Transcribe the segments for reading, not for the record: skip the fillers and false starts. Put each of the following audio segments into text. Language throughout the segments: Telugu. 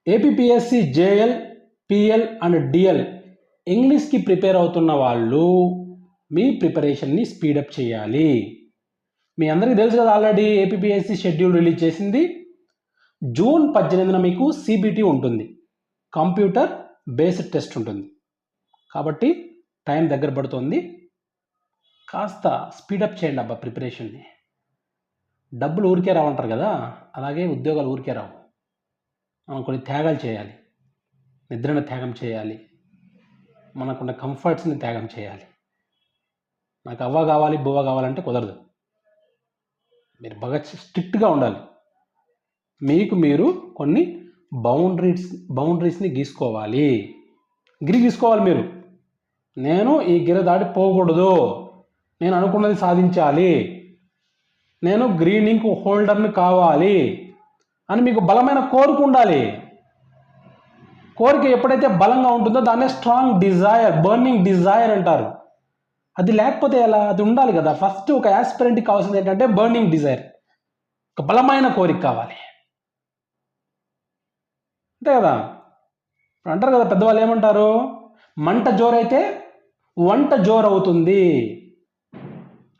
APPSC JL, PL and DL ఇంగ్లీష్కి ప్రిపేర్ అవుతున్న వాళ్ళు మీ ప్రిపరేషన్ని స్పీడప్ చేయాలి. మీ అందరికీ తెలుసు కదా, ఆల్రెడీ ఏపీపీఎస్సి షెడ్యూల్ రిలీజ్ చేసింది. జూన్ 18న మీకు సిబిటి ఉంటుంది, కంప్యూటర్ బేస్డ్ టెస్ట్ ఉంటుంది. కాబట్టి టైం దగ్గర పడుతుంది, కాస్త స్పీడప్ చేయండి అబ్బా ప్రిపరేషన్ని. డబ్బులు ఊరికే రావంటారు కదా, అలాగే ఉద్యోగాలు ఊరికే రావు. మనం కొన్ని త్యాగాలు చేయాలి, నిద్రను త్యాగం చేయాలి, మనకున్న కంఫర్ట్స్ని త్యాగం చేయాలి. నాకు అవ్వ కావాలి బువ్వ కావాలంటే కుదరదు. మీరు బాగా స్ట్రిక్ట్గా ఉండాలి. మీకు మీరు కొన్ని బౌండరీస్ని గీసుకోవాలి. మీరు నేను ఈ గిర దాటి పోకూడదు, నేను అనుకున్నది సాధించాలి, నేను గ్రీనింగ్ హోల్డర్ని కావాలి అని మీకు బలమైన కోరిక ఉండాలి. కోరిక ఎప్పుడైతే బలంగా ఉంటుందో దాన్నే స్ట్రాంగ్ డిజైర్, బర్నింగ్ డిజైర్ అంటారు. అది లేకపోతే ఎలా? అది ఉండాలి కదా. ఫస్ట్ ఒక యాస్పిరెంట్కి కావాల్సింది ఏంటంటే బర్నింగ్ డిజైర్, ఒక బలమైన కోరిక కావాలి, అంతే కదా. అంటారు కదా పెద్దవాళ్ళు, ఏమంటారు? మంట జోరైతే వంట జోరు అవుతుంది.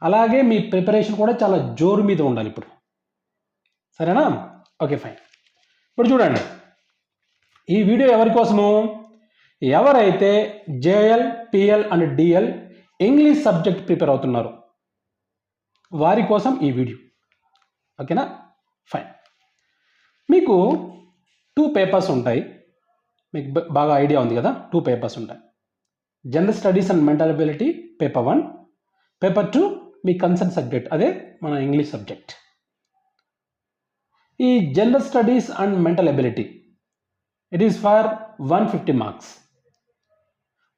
అలాగే మీ ప్రిపరేషన్ కూడా చాలా జోరు మీద ఉండాలి ఇప్పుడు, సరేనా? Okay fine. ఇప్పుడు చూడండి, ఈ వీడియో ఎవరి కోసము? ఎవరైతే JL, PL and DL English subject prepare అవుతున్నారు వారి కోసం ఈ వీడియో, ఓకేనా? ఫైన్. మీకు 2 పేపర్స్ ఉంటాయి, మీకు బాగా ఐడియా ఉంది కదా. 2 పేపర్స్ ఉంటాయి. General studies and mental ability paper 1, paper 2 me concern subject, అదే మన ఇంగ్లీష్ సబ్జెక్ట్. ఈ general studies and mental ability it is for 150 marks.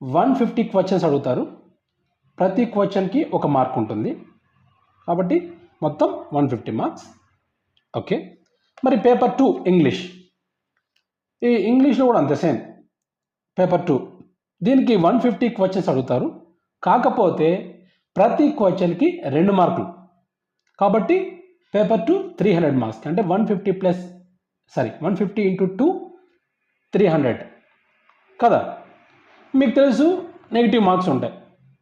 150 questions అడుగుతారు, ప్రతి క్వశ్చన్కి 1 మార్క్ ఉంటుంది, కాబట్టి మొత్తం 150 మార్క్స్. ఓకే. మరి పేపర్ 2 ఇంగ్లీష్, ఈ ఇంగ్లీష్లో కూడా అంతే, సేమ్ పేపర్ 2. దీనికి 150 క్వశ్చన్స్ అడుగుతారు, కాకపోతే ప్రతి క్వశ్చన్కి 2 మార్కులు, కాబట్టి పేపర్ 2 300 మార్క్స్. అంటే 150 ఇంటూ 2 300 కదా. మీకు తెలుసు నెగిటివ్ మార్క్స్ ఉంటాయి.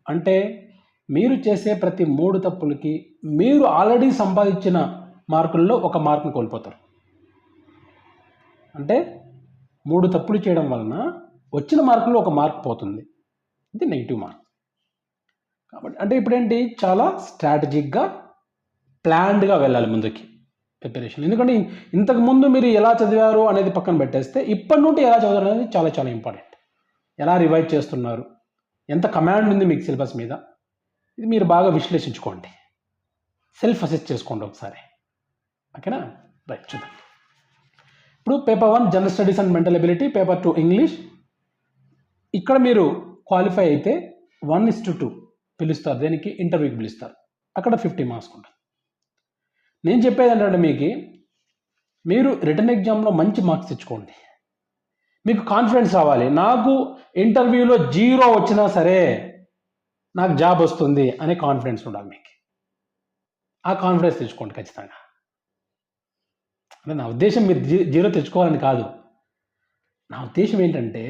అంటే మీరు చేసే ప్రతి 3 తప్పులకి మీరు ఆల్రెడీ సంపాదించిన మార్కుల్లో 1 మార్కుని కోల్పోతారు. అంటే 3 తప్పులు చేయడం వలన వచ్చిన మార్కుల్లో 1 మార్క్ పోతుంది, ఇది నెగిటివ్ మార్క్. కాబట్టి అంటే ఇప్పుడేంటి, చాలా స్ట్రాటజిక్గా ప్లాన్డ్గా వెళ్ళాలి ముందుకి ప్రిపరేషన్. ఎందుకంటే ఇంతకుముందు మీరు ఎలా చదివారు అనేది పక్కన పెట్టేస్తే ఇప్పటి నుండి ఎలా చదవడం అనేది చాలా చాలా ఇంపార్టెంట్. ఎలా రివైజ్ చేస్తున్నారు, ఎంత కమాండ్ ఉంది మీకు సిలబస్ మీద, ఇది మీరు బాగా విశ్లేషించుకోండి, సెల్ఫ్ అసెస్ చేసుకోండి ఒకసారి, ఓకేనా? రైట్, చూద్దాం. ఇప్పుడు paper 1 general studies and mental ability, paper 2 English. ఇక్కడ మీరు క్వాలిఫై అయితే 1:2 పిలుస్తారు, దేనికి? ఇంటర్వ్యూకి పిలుస్తారు. అక్కడ 50 మార్క్స్ ఉంటుంది. నేను చెప్పేది ఏంటంటే మీరు రిటర్న్ ఎగ్జామ్లో మంచి మార్క్స్ తెచ్చుకోండి. మీకు కాన్ఫిడెన్స్ రావాలి, నాకు ఇంటర్వ్యూలో 0 వచ్చినా సరే నాకు జాబ్ వస్తుంది అనే కాన్ఫిడెన్స్ ఉండాలి మీకు. ఆ కాన్ఫిడెన్స్ తెచ్చుకోండి ఖచ్చితంగా. అంటే నా ఉద్దేశం మీరు 0 తెచ్చుకోవాలని కాదు, నా ఉద్దేశం ఏంటంటే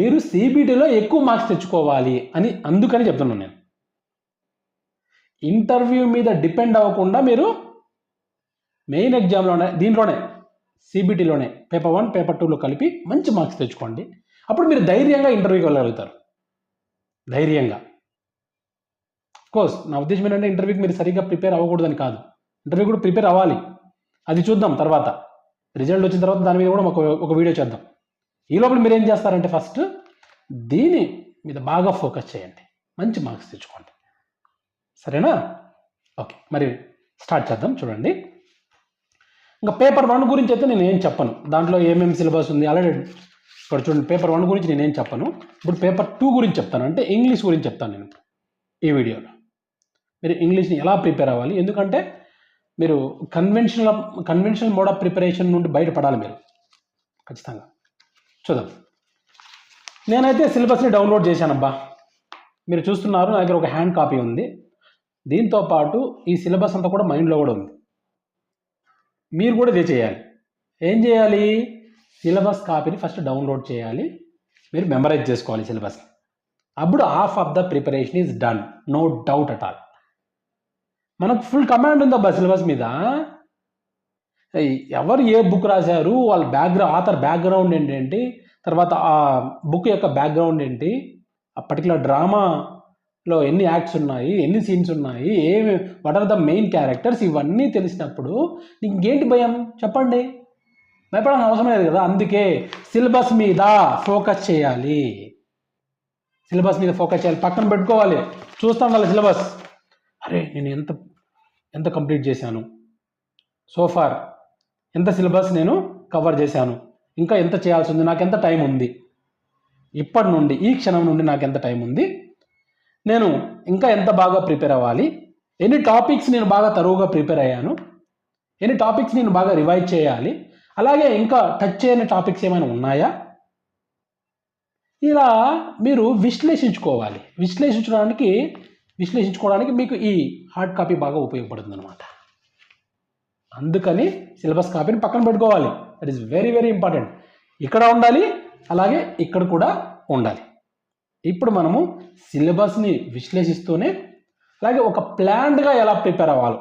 మీరు సిబిటీలో ఎక్కువ మార్క్స్ తెచ్చుకోవాలి అని, అందుకని చెప్తున్నాను నేను. ఇంటర్వ్యూ మీద డిపెండ్ అవ్వకుండా మీరు మెయిన్ ఎగ్జామ్లోనే, దీంట్లోనే సిబిటీలోనే పేపర్ 1 పేపర్ 2లో కలిపి మంచి మార్క్స్ తెచ్చుకోండి. అప్పుడు మీరు ధైర్యంగా ఇంటర్వ్యూకి వెళ్ళగలుగుతారు, ధైర్యంగా. కోర్స్ నా ఉద్దేశం ఏంటంటే ఇంటర్వ్యూకి మీరు సరిగ్గా ప్రిపేర్ అవ్వకూడదని కాదు, ఇంటర్వ్యూ కూడా ప్రిపేర్ అవ్వాలి, అది చూద్దాం తర్వాత. రిజల్ట్ వచ్చిన తర్వాత దాని మీద కూడా ఒక వీడియో చేద్దాం. ఈ లోపల మీరు ఏం చేస్తారంటే ఫస్ట్ దీని మీద బాగా ఫోకస్ చేయండి, మంచి మార్క్స్ తెచ్చుకోండి, సరేనా? ఓకే, మరి స్టార్ట్ చేద్దాం. చూడండి, ఇంకా పేపర్ 1 గురించి అయితే నేను ఏం చెప్పను, దాంట్లో ఏమేమి సిలబస్ ఉంది ఆల్రెడీ ఇక్కడ చూడండి. పేపర్ 1 గురించి నేనేం చెప్పను. ఇప్పుడు పేపర్ 2 గురించి చెప్తాను, అంటే ఇంగ్లీష్ గురించి చెప్తాను నేను ఈ వీడియోలో. మీరు ఇంగ్లీష్ని ఎలా ప్రిపేర్ అవ్వాలి, ఎందుకంటే మీరు కన్వెన్షనల్ మోడ్ ఆఫ్ ప్రిపరేషన్ నుండి బయటపడాలి మీరు ఖచ్చితంగా. చూద్దాం. నేనైతే సిలబస్ని డౌన్లోడ్ చేశానబ్బా, మీరు చూస్తున్నారు నా దగ్గర ఒక హ్యాండ్ కాపీ ఉంది. దీంతో పాటు ఈ సిలబస్ అంతా కూడా మైండ్లో కూడా ఉంది. మీరు కూడా ఇదే చేయాలి. ఏం చేయాలి? సిలబస్ కాపీని ఫస్ట్ డౌన్లోడ్ చేయాలి, మీరు మెమరైజ్ చేసుకోవాలి సిలబస్. అప్పుడు half of the preparation is done, no doubt at all. మనకు ఫుల్ కమాండ్ ఉందబ్బా సిలబస్ మీద. ఎవరు ఏ బుక్ రాశారు, వాళ్ళ ఆథర్ బ్యాక్గ్రౌండ్ ఏంటి, తర్వాత ఆ బుక్ యొక్క బ్యాక్గ్రౌండ్ ఏంటి, ఆ పర్టికులర్ డ్రామాలో ఎన్ని యాక్ట్స్ ఉన్నాయి, ఎన్ని సీన్స్ ఉన్నాయి, what are the main characters, ఇవన్నీ తెలిసినప్పుడు నీకు ఇంకేంటి భయం చెప్పండి? భయపడాల్సిన అవసరం లేదు కదా. అందుకే సిలబస్ మీద ఫోకస్ చేయాలి, సిలబస్ మీద ఫోకస్ చేయాలి, పక్కన పెట్టుకోవాలి, చూస్తూ ఉండాలి సిలబస్. అరే నేను ఎంత కంప్లీట్ చేశాను సోఫార్, ఎంత సిలబస్ నేను కవర్ చేశాను, ఇంకా ఎంత చేయాల్సి ఉంది, నాకు ఎంత టైం ఉంది, ఇప్పటి నుండి ఈ క్షణం నుండి నాకు ఎంత టైం ఉంది, నేను ఇంకా ఎంత బాగా ప్రిపేర్ అవ్వాలి, ఎన్ని టాపిక్స్ నేను బాగా తరువుగా ప్రిపేర్ అయ్యాను, ఎన్ని టాపిక్స్ నేను బాగా రివైజ్ చేయాలి, అలాగే ఇంకా టచ్ చేయని టాపిక్స్ ఏమైనా ఉన్నాయా, ఇలా మీరు విశ్లేషించుకోవాలి. విశ్లేషించుకోవడానికి మీకు ఈ హార్డ్ కాపీ బాగా ఉపయోగపడుతుంది అనమాట. అందుకని సిలబస్ కాపీని పక్కన పెట్టుకోవాలి. That is very very important. ఇక్కడ ఉండాలి, అలాగే ఇక్కడ కూడా ఉండాలి. ఇప్పుడు మనము సిలబస్ని విశ్లేషిస్తూనే అలాగే ఒక ప్లాన్డ్గా ఎలా ప్రిపేర్ అవ్వాలి,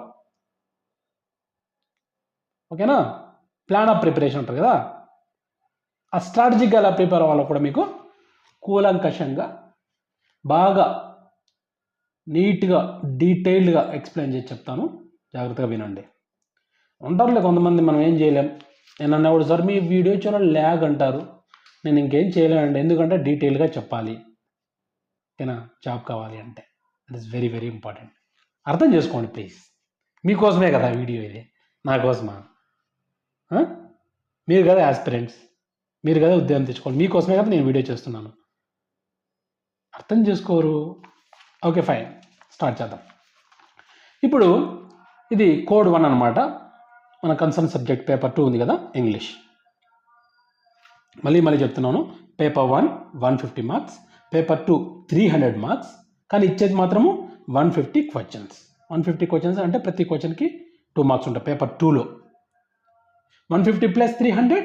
ఓకేనా, ప్లాన్ ఆఫ్ ప్రిపరేషన్ ఉంటుంది కదా, ఆ స్ట్రాటజిక్గా ఎలా ప్రిపేర్ అవ్వాలో కూడా మీకు కూలంకషంగా బాగా నీట్గా డీటెయిల్డ్గా ఎక్స్ప్లెయిన్ చేసి చెప్తాను, జాగ్రత్తగా వినండి. ఉంటారులే కొంతమంది, మనం ఏం చేయలేం. నేను అన్నప్పుడు సార్ మీ వీడియో చాలా ల్యాగ్ అంటారు, నేను ఇంకేం చేయలేనండి, ఎందుకంటే డీటెయిల్గా చెప్పాలి, ఓకేనా, జాబ్ కావాలి అంటే. That is very very important. అర్థం చేసుకోండి ప్లీజ్, మీకోసమే కదా వీడియో ఇది, నా కోసమా? మీరు కదా యాస్పిరెంట్స్, మీరు కదా ఉద్యోగం తెచ్చుకోవాలి, మీకోసమే కదా నేను వీడియో చేస్తున్నాను. అర్థం చేసుకోరు. ఓకే ఫైన్, స్టార్ట్ చేద్దాం. ఇప్పుడు ఇది కోడ్ 1 అనమాట. మన కన్సర్న్ సబ్జెక్ట్ పేపర్ 2 ఉంది కదా, ఇంగ్లీష్. మళ్ళీ చెప్తున్నాను, పేపర్ 1 150 మార్క్స్, పేపర్ 2 300 మార్క్స్, కానీ ఇచ్చేది మాత్రము 150 క్వశ్చన్స్. 150 క్వశ్చన్స్ అంటే ప్రతి క్వశ్చన్కి 2 మార్క్స్ ఉంటాయి. పేపర్ 2లో 150 + 300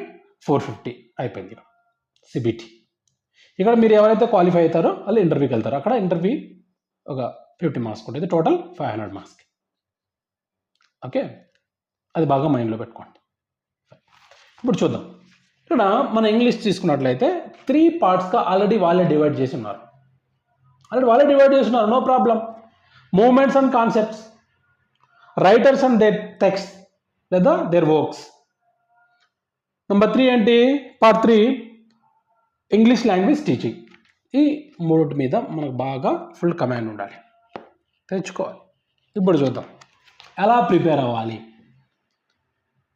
450 అయిపోయింది సిబిటి. ఇక్కడ మీరు ఎవరైతే క్వాలిఫై అవుతారో వాళ్ళు ఇంటర్వ్యూకి వెళ్తారు, అక్కడ ఇంటర్వ్యూ ఒక 50 మార్క్స్ ఉంటుంది, టోటల్ 500 మార్క్స్కి. ఓకే, అది బాగా మైండ్లో పెట్టుకోండి. ఇప్పుడు చూద్దాం. ఇక్కడ మన ఇంగ్లీష్ తీసుకున్నట్లయితే 3 పార్ట్స్గా ఆల్రెడీ వాళ్ళే డివైడ్ చేసి ఉన్నారు. No problem. Movements and concepts, writers and their text లేదా దేర్ వర్క్స్. నెంబర్ 3 ఏంటి, పార్ట్ 3 ఇంగ్లీష్ లాంగ్వేజ్ టీచింగ్. ఈ 3 మీద మనకు బాగా ఫుల్ కమాండ్ ఉండాలి, తెచ్చుకోవాలి. ఇప్పుడు చూద్దాం ఎలా ప్రిపేర్ అవ్వాలి,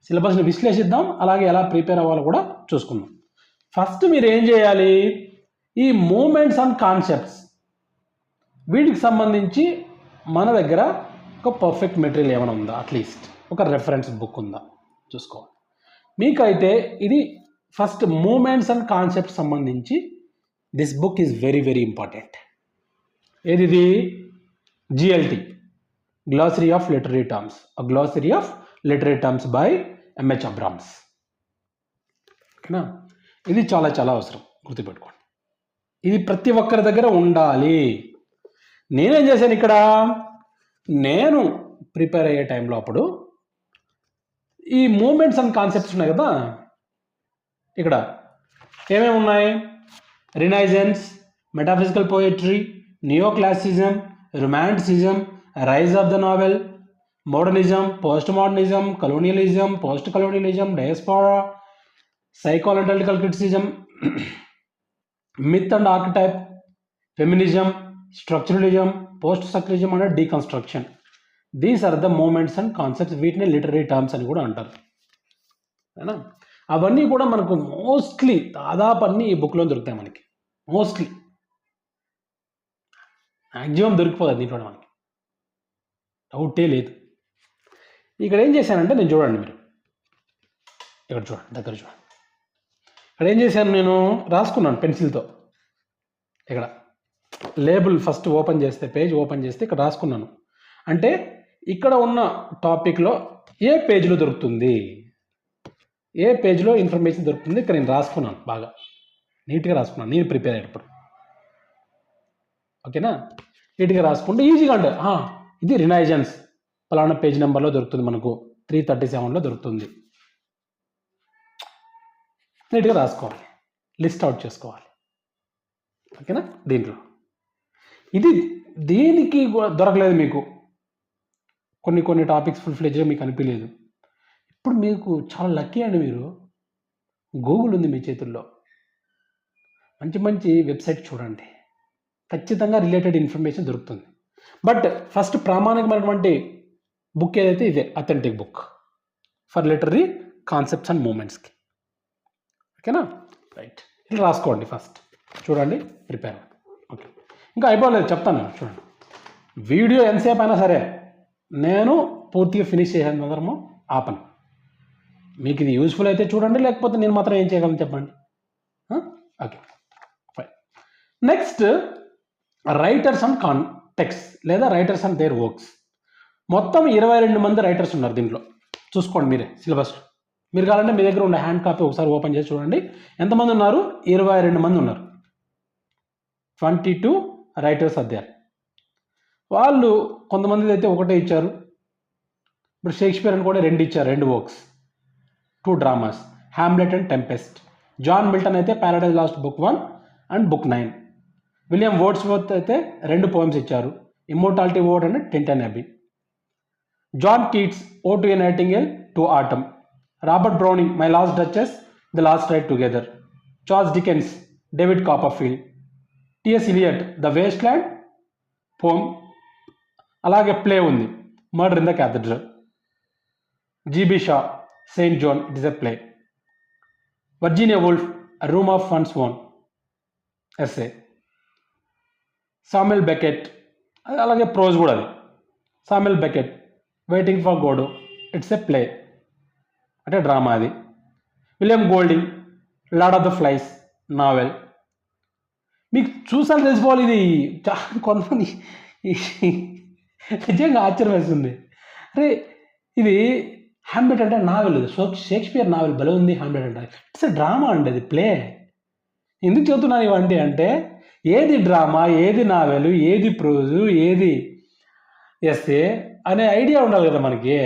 సిలబస్ని విశ్లేషిద్దాం, అలాగే ఎలా ప్రిపేర్ అవ్వాలో కూడా చూసుకుందాం. ఫస్ట్ మీరు ఏం చేయాలి, ఈ మూమెంట్స్ అండ్ కాన్సెప్ట్స్ వీటికి సంబంధించి మన దగ్గర ఒక పర్ఫెక్ట్ మెటీరియల్ ఏమైనా ఉందా, అట్లీస్ట్ ఒక రెఫరెన్స్ బుక్ ఉందా చూసుకోవాలి. మీకైతే ఇది ఫస్ట్ మూమెంట్స్ అండ్ కాన్సెప్ట్స్ సంబంధించి this book is very very important. ఏది, GLT, glossary of literary terms, glossary of literary terms by MH Abrams. ఓకేనా, ఇది చాలా చాలా అవసరం, గుర్తుపెట్టుకోండి. ఇది ప్రతి ఒక్కరి దగ్గర ఉండాలి. నేనేం చేశాను ఇక్కడ, నేను ప్రిపేర్ అయ్యే టైంలో అప్పుడు ఈ మూమెంట్స్ అండ్ కాన్సెప్ట్స్ ఉన్నాయి కదా, ఇక్కడ ఏమేమి ఉన్నాయి, Renaissance, metaphysical poetry, neoclassicism, romanticism, rise of the novel, modernism, postmodernism, colonialism, postcolonialism, diaspora, psychoanalytical criticism, myth and archetype, feminism, structuralism, poststructuralism and deconstruction. These are the movements and concepts. వీటిని లిటరీ టర్మ్స్ అని కూడా అంటారు. అయినా అవన్నీ కూడా మనకు మోస్ట్లీ దాదాపు అన్నీ ఈ బుక్లో దొరుకుతాయి మనకి. మోస్ట్లీ మ్యాక్సిమం దొరికిపోతుంది దీంట్లో మనకి, డౌటే లేదు. ఇక్కడ ఏం చేశానంటే, నేను చూడండి, మీరు ఇక్కడ చూడండి, దగ్గర చూడండి. ఇక్కడ ఏం చేశాను, నేను రాసుకున్నాను పెన్సిల్తో. ఇక్కడ లేబుల్ ఫస్ట్ ఓపెన్ చేస్తే, పేజ్ ఓపెన్ చేస్తే ఇక్కడ రాసుకున్నాను. అంటే ఇక్కడ ఉన్న టాపిక్లో ఏ పేజ్లో దొరుకుతుంది, ఏ పేజ్లో ఇన్ఫర్మేషన్ దొరుకుతుంది ఇక్కడ నేను రాసుకున్నాను, బాగా నీట్గా రాసుకున్నాను నేను ప్రిపేర్ అయ్యేటప్పుడు. ఓకేనా, నీట్గా రాసుకుంటే ఈజీగా ఉంటుంది. ఇది రినైజెన్స్ పలానా పేజ్ నెంబర్లో దొరుకుతుంది, మనకు 337లో దొరుకుతుంది. నీట్గా రాసుకోవాలి, లిస్ట్ అవుట్ చేసుకోవాలి. ఓకేనా, దీంట్లో ఇది దేనికి దొరకలేదు మీకు, కొన్ని టాపిక్స్ ఫుల్ ఫ్లెడ్జ్గా మీకు అనిపించలేదు. ఇప్పుడు మీకు చాలా లక్కీ అండి, మీరు గూగుల్ ఉంది మీ చేతుల్లో. మంచి మంచి వెబ్సైట్ చూడండి, ఖచ్చితంగా రిలేటెడ్ ఇన్ఫర్మేషన్ దొరుకుతుంది. బట్ ఫస్ట్ ప్రామాణికమైనటువంటి బుక్ ఏదైతే ఇదే authentic book for literary concepts and మూమెంట్స్కి. ఓకేనా, రైట్, ఇలా రాసుకోండి ఫస్ట్, చూడండి, ప్రిపేర్. ఓకే, ఇంకా అయిపోలేదు, చెప్తాను చూడండి. వీడియో ఎంతసేపు అయినా సరే నేను పూర్తిగా ఫినిష్ చేసేంత మాత్రము ఆపను. మీకు ఇది యూజ్ఫుల్ అయితే చూడండి, లేకపోతే నేను మాత్రం ఏం చేయగలను చెప్పండి. Okay, fine. Next, writers and context లేదా రైటర్స్ అండ్ దేర్ వర్క్స్. మొత్తం 22 మంది రైటర్స్ ఉన్నారు దీంట్లో, చూసుకోండి మీరే సిలబస్. మీరు కావాలంటే మీ దగ్గర ఉండే హ్యాండ్ కాపీ ఒకసారి ఓపెన్ చేసి చూడండి. ఎంతమంది ఉన్నారు? 22 మంది ఉన్నారు. 22 రైటర్స్ అధ్యారు. వాళ్ళు కొంతమంది అయితే ఒకటే ఇచ్చారు. ఇప్పుడు షేక్స్పియర్ అని కూడా 2 ఇచ్చారు, 2 works, 2 dramas, Hamlet and Tempest. John Milton అయితే Paradise Lost book 1 and book 9. William Wordsworth అయితే 2 పోయమ్స్ ఇచ్చారు, Immortality Ode and Tintern Abbey. John Keats ode to a Nightingale, to Autumn. Robert Browning my last duchess, the last ride Together. Charles Dickens David Copperfield. TS Eliot The Waste Land poem. అలాగే ప్లే ఉంది, Murder in the Cathedral. GB Shaw Saint Joan, it is a play. Virginia Woolf Room of one's own, essay. Samuel Beckett, అలాగే ప్రోజ్ కూడా అది. Samuel Beckett waiting for Godot, it's a play అంటే డ్రామా అది. William Golding Lord of the Flies, novel. మీకు చూసాను తెలిసిపోవాలి, ఇది చాలా కొంతమంది నిజంగా ఆశ్చర్యం వేస్తుంది. అరే ఇది హ్యామ్లెట్ అంటే నావెల్, షేక్స్పియర్ నావెల్ భలే ఉంది. హ్యామ్లెట్ అంటే ఇట్స్ ఎ డ్రామా అండి, అది ప్లే. ఎందుకు చెబుతున్నాను ఇవండి అంటే, ఏది డ్రామా, ఏది నావెల్, ఏది ప్రోజు, ఏది ఎస్ఏ అనే ఐడియా ఉండాలి కదా మనకి.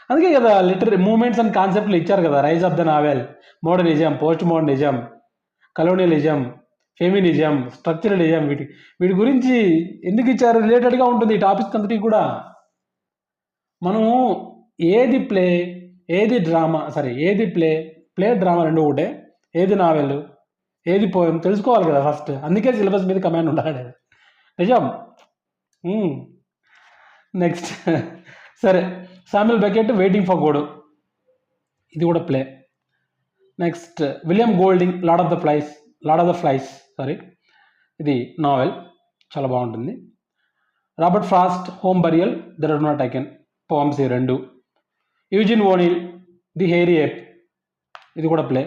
అందుకే కదా లిటరీ మూమెంట్స్ అండ్ కాన్సెప్ట్లు ఇచ్చారు కదా. Rise of the novel, modernism, postmodernism, colonialism, feminism, structuralism. వీటి గురించి ఎందుకు ఇచ్చారు? రిలేటెడ్గా ఉంటుంది ఈ టాపిక్స్ అంతటికి కూడా. మనము ఏది ప్లే, ఏది డ్రామా, ఏది ప్లే డ్రామా రెండు ఒకటే, ఏది నావెల్, ఏది పోయం తెలుసుకోవాలి కదా ఫస్ట్. అందుకే సిలబస్ మీద కమాండ్ ఉండాలి, నిజం. నెక్స్ట్ సరే, Samuel Beckett waiting for Godot, ఇది కూడా play. Next William Golding Lord of the Flies, ఇది నావెల్, చాలా బాగుంటుంది. Robert Frost Home burial, The Road Not Taken, poems ఈ 2. Eugene O'Neill The Hairy Ape, ఇది కూడా play.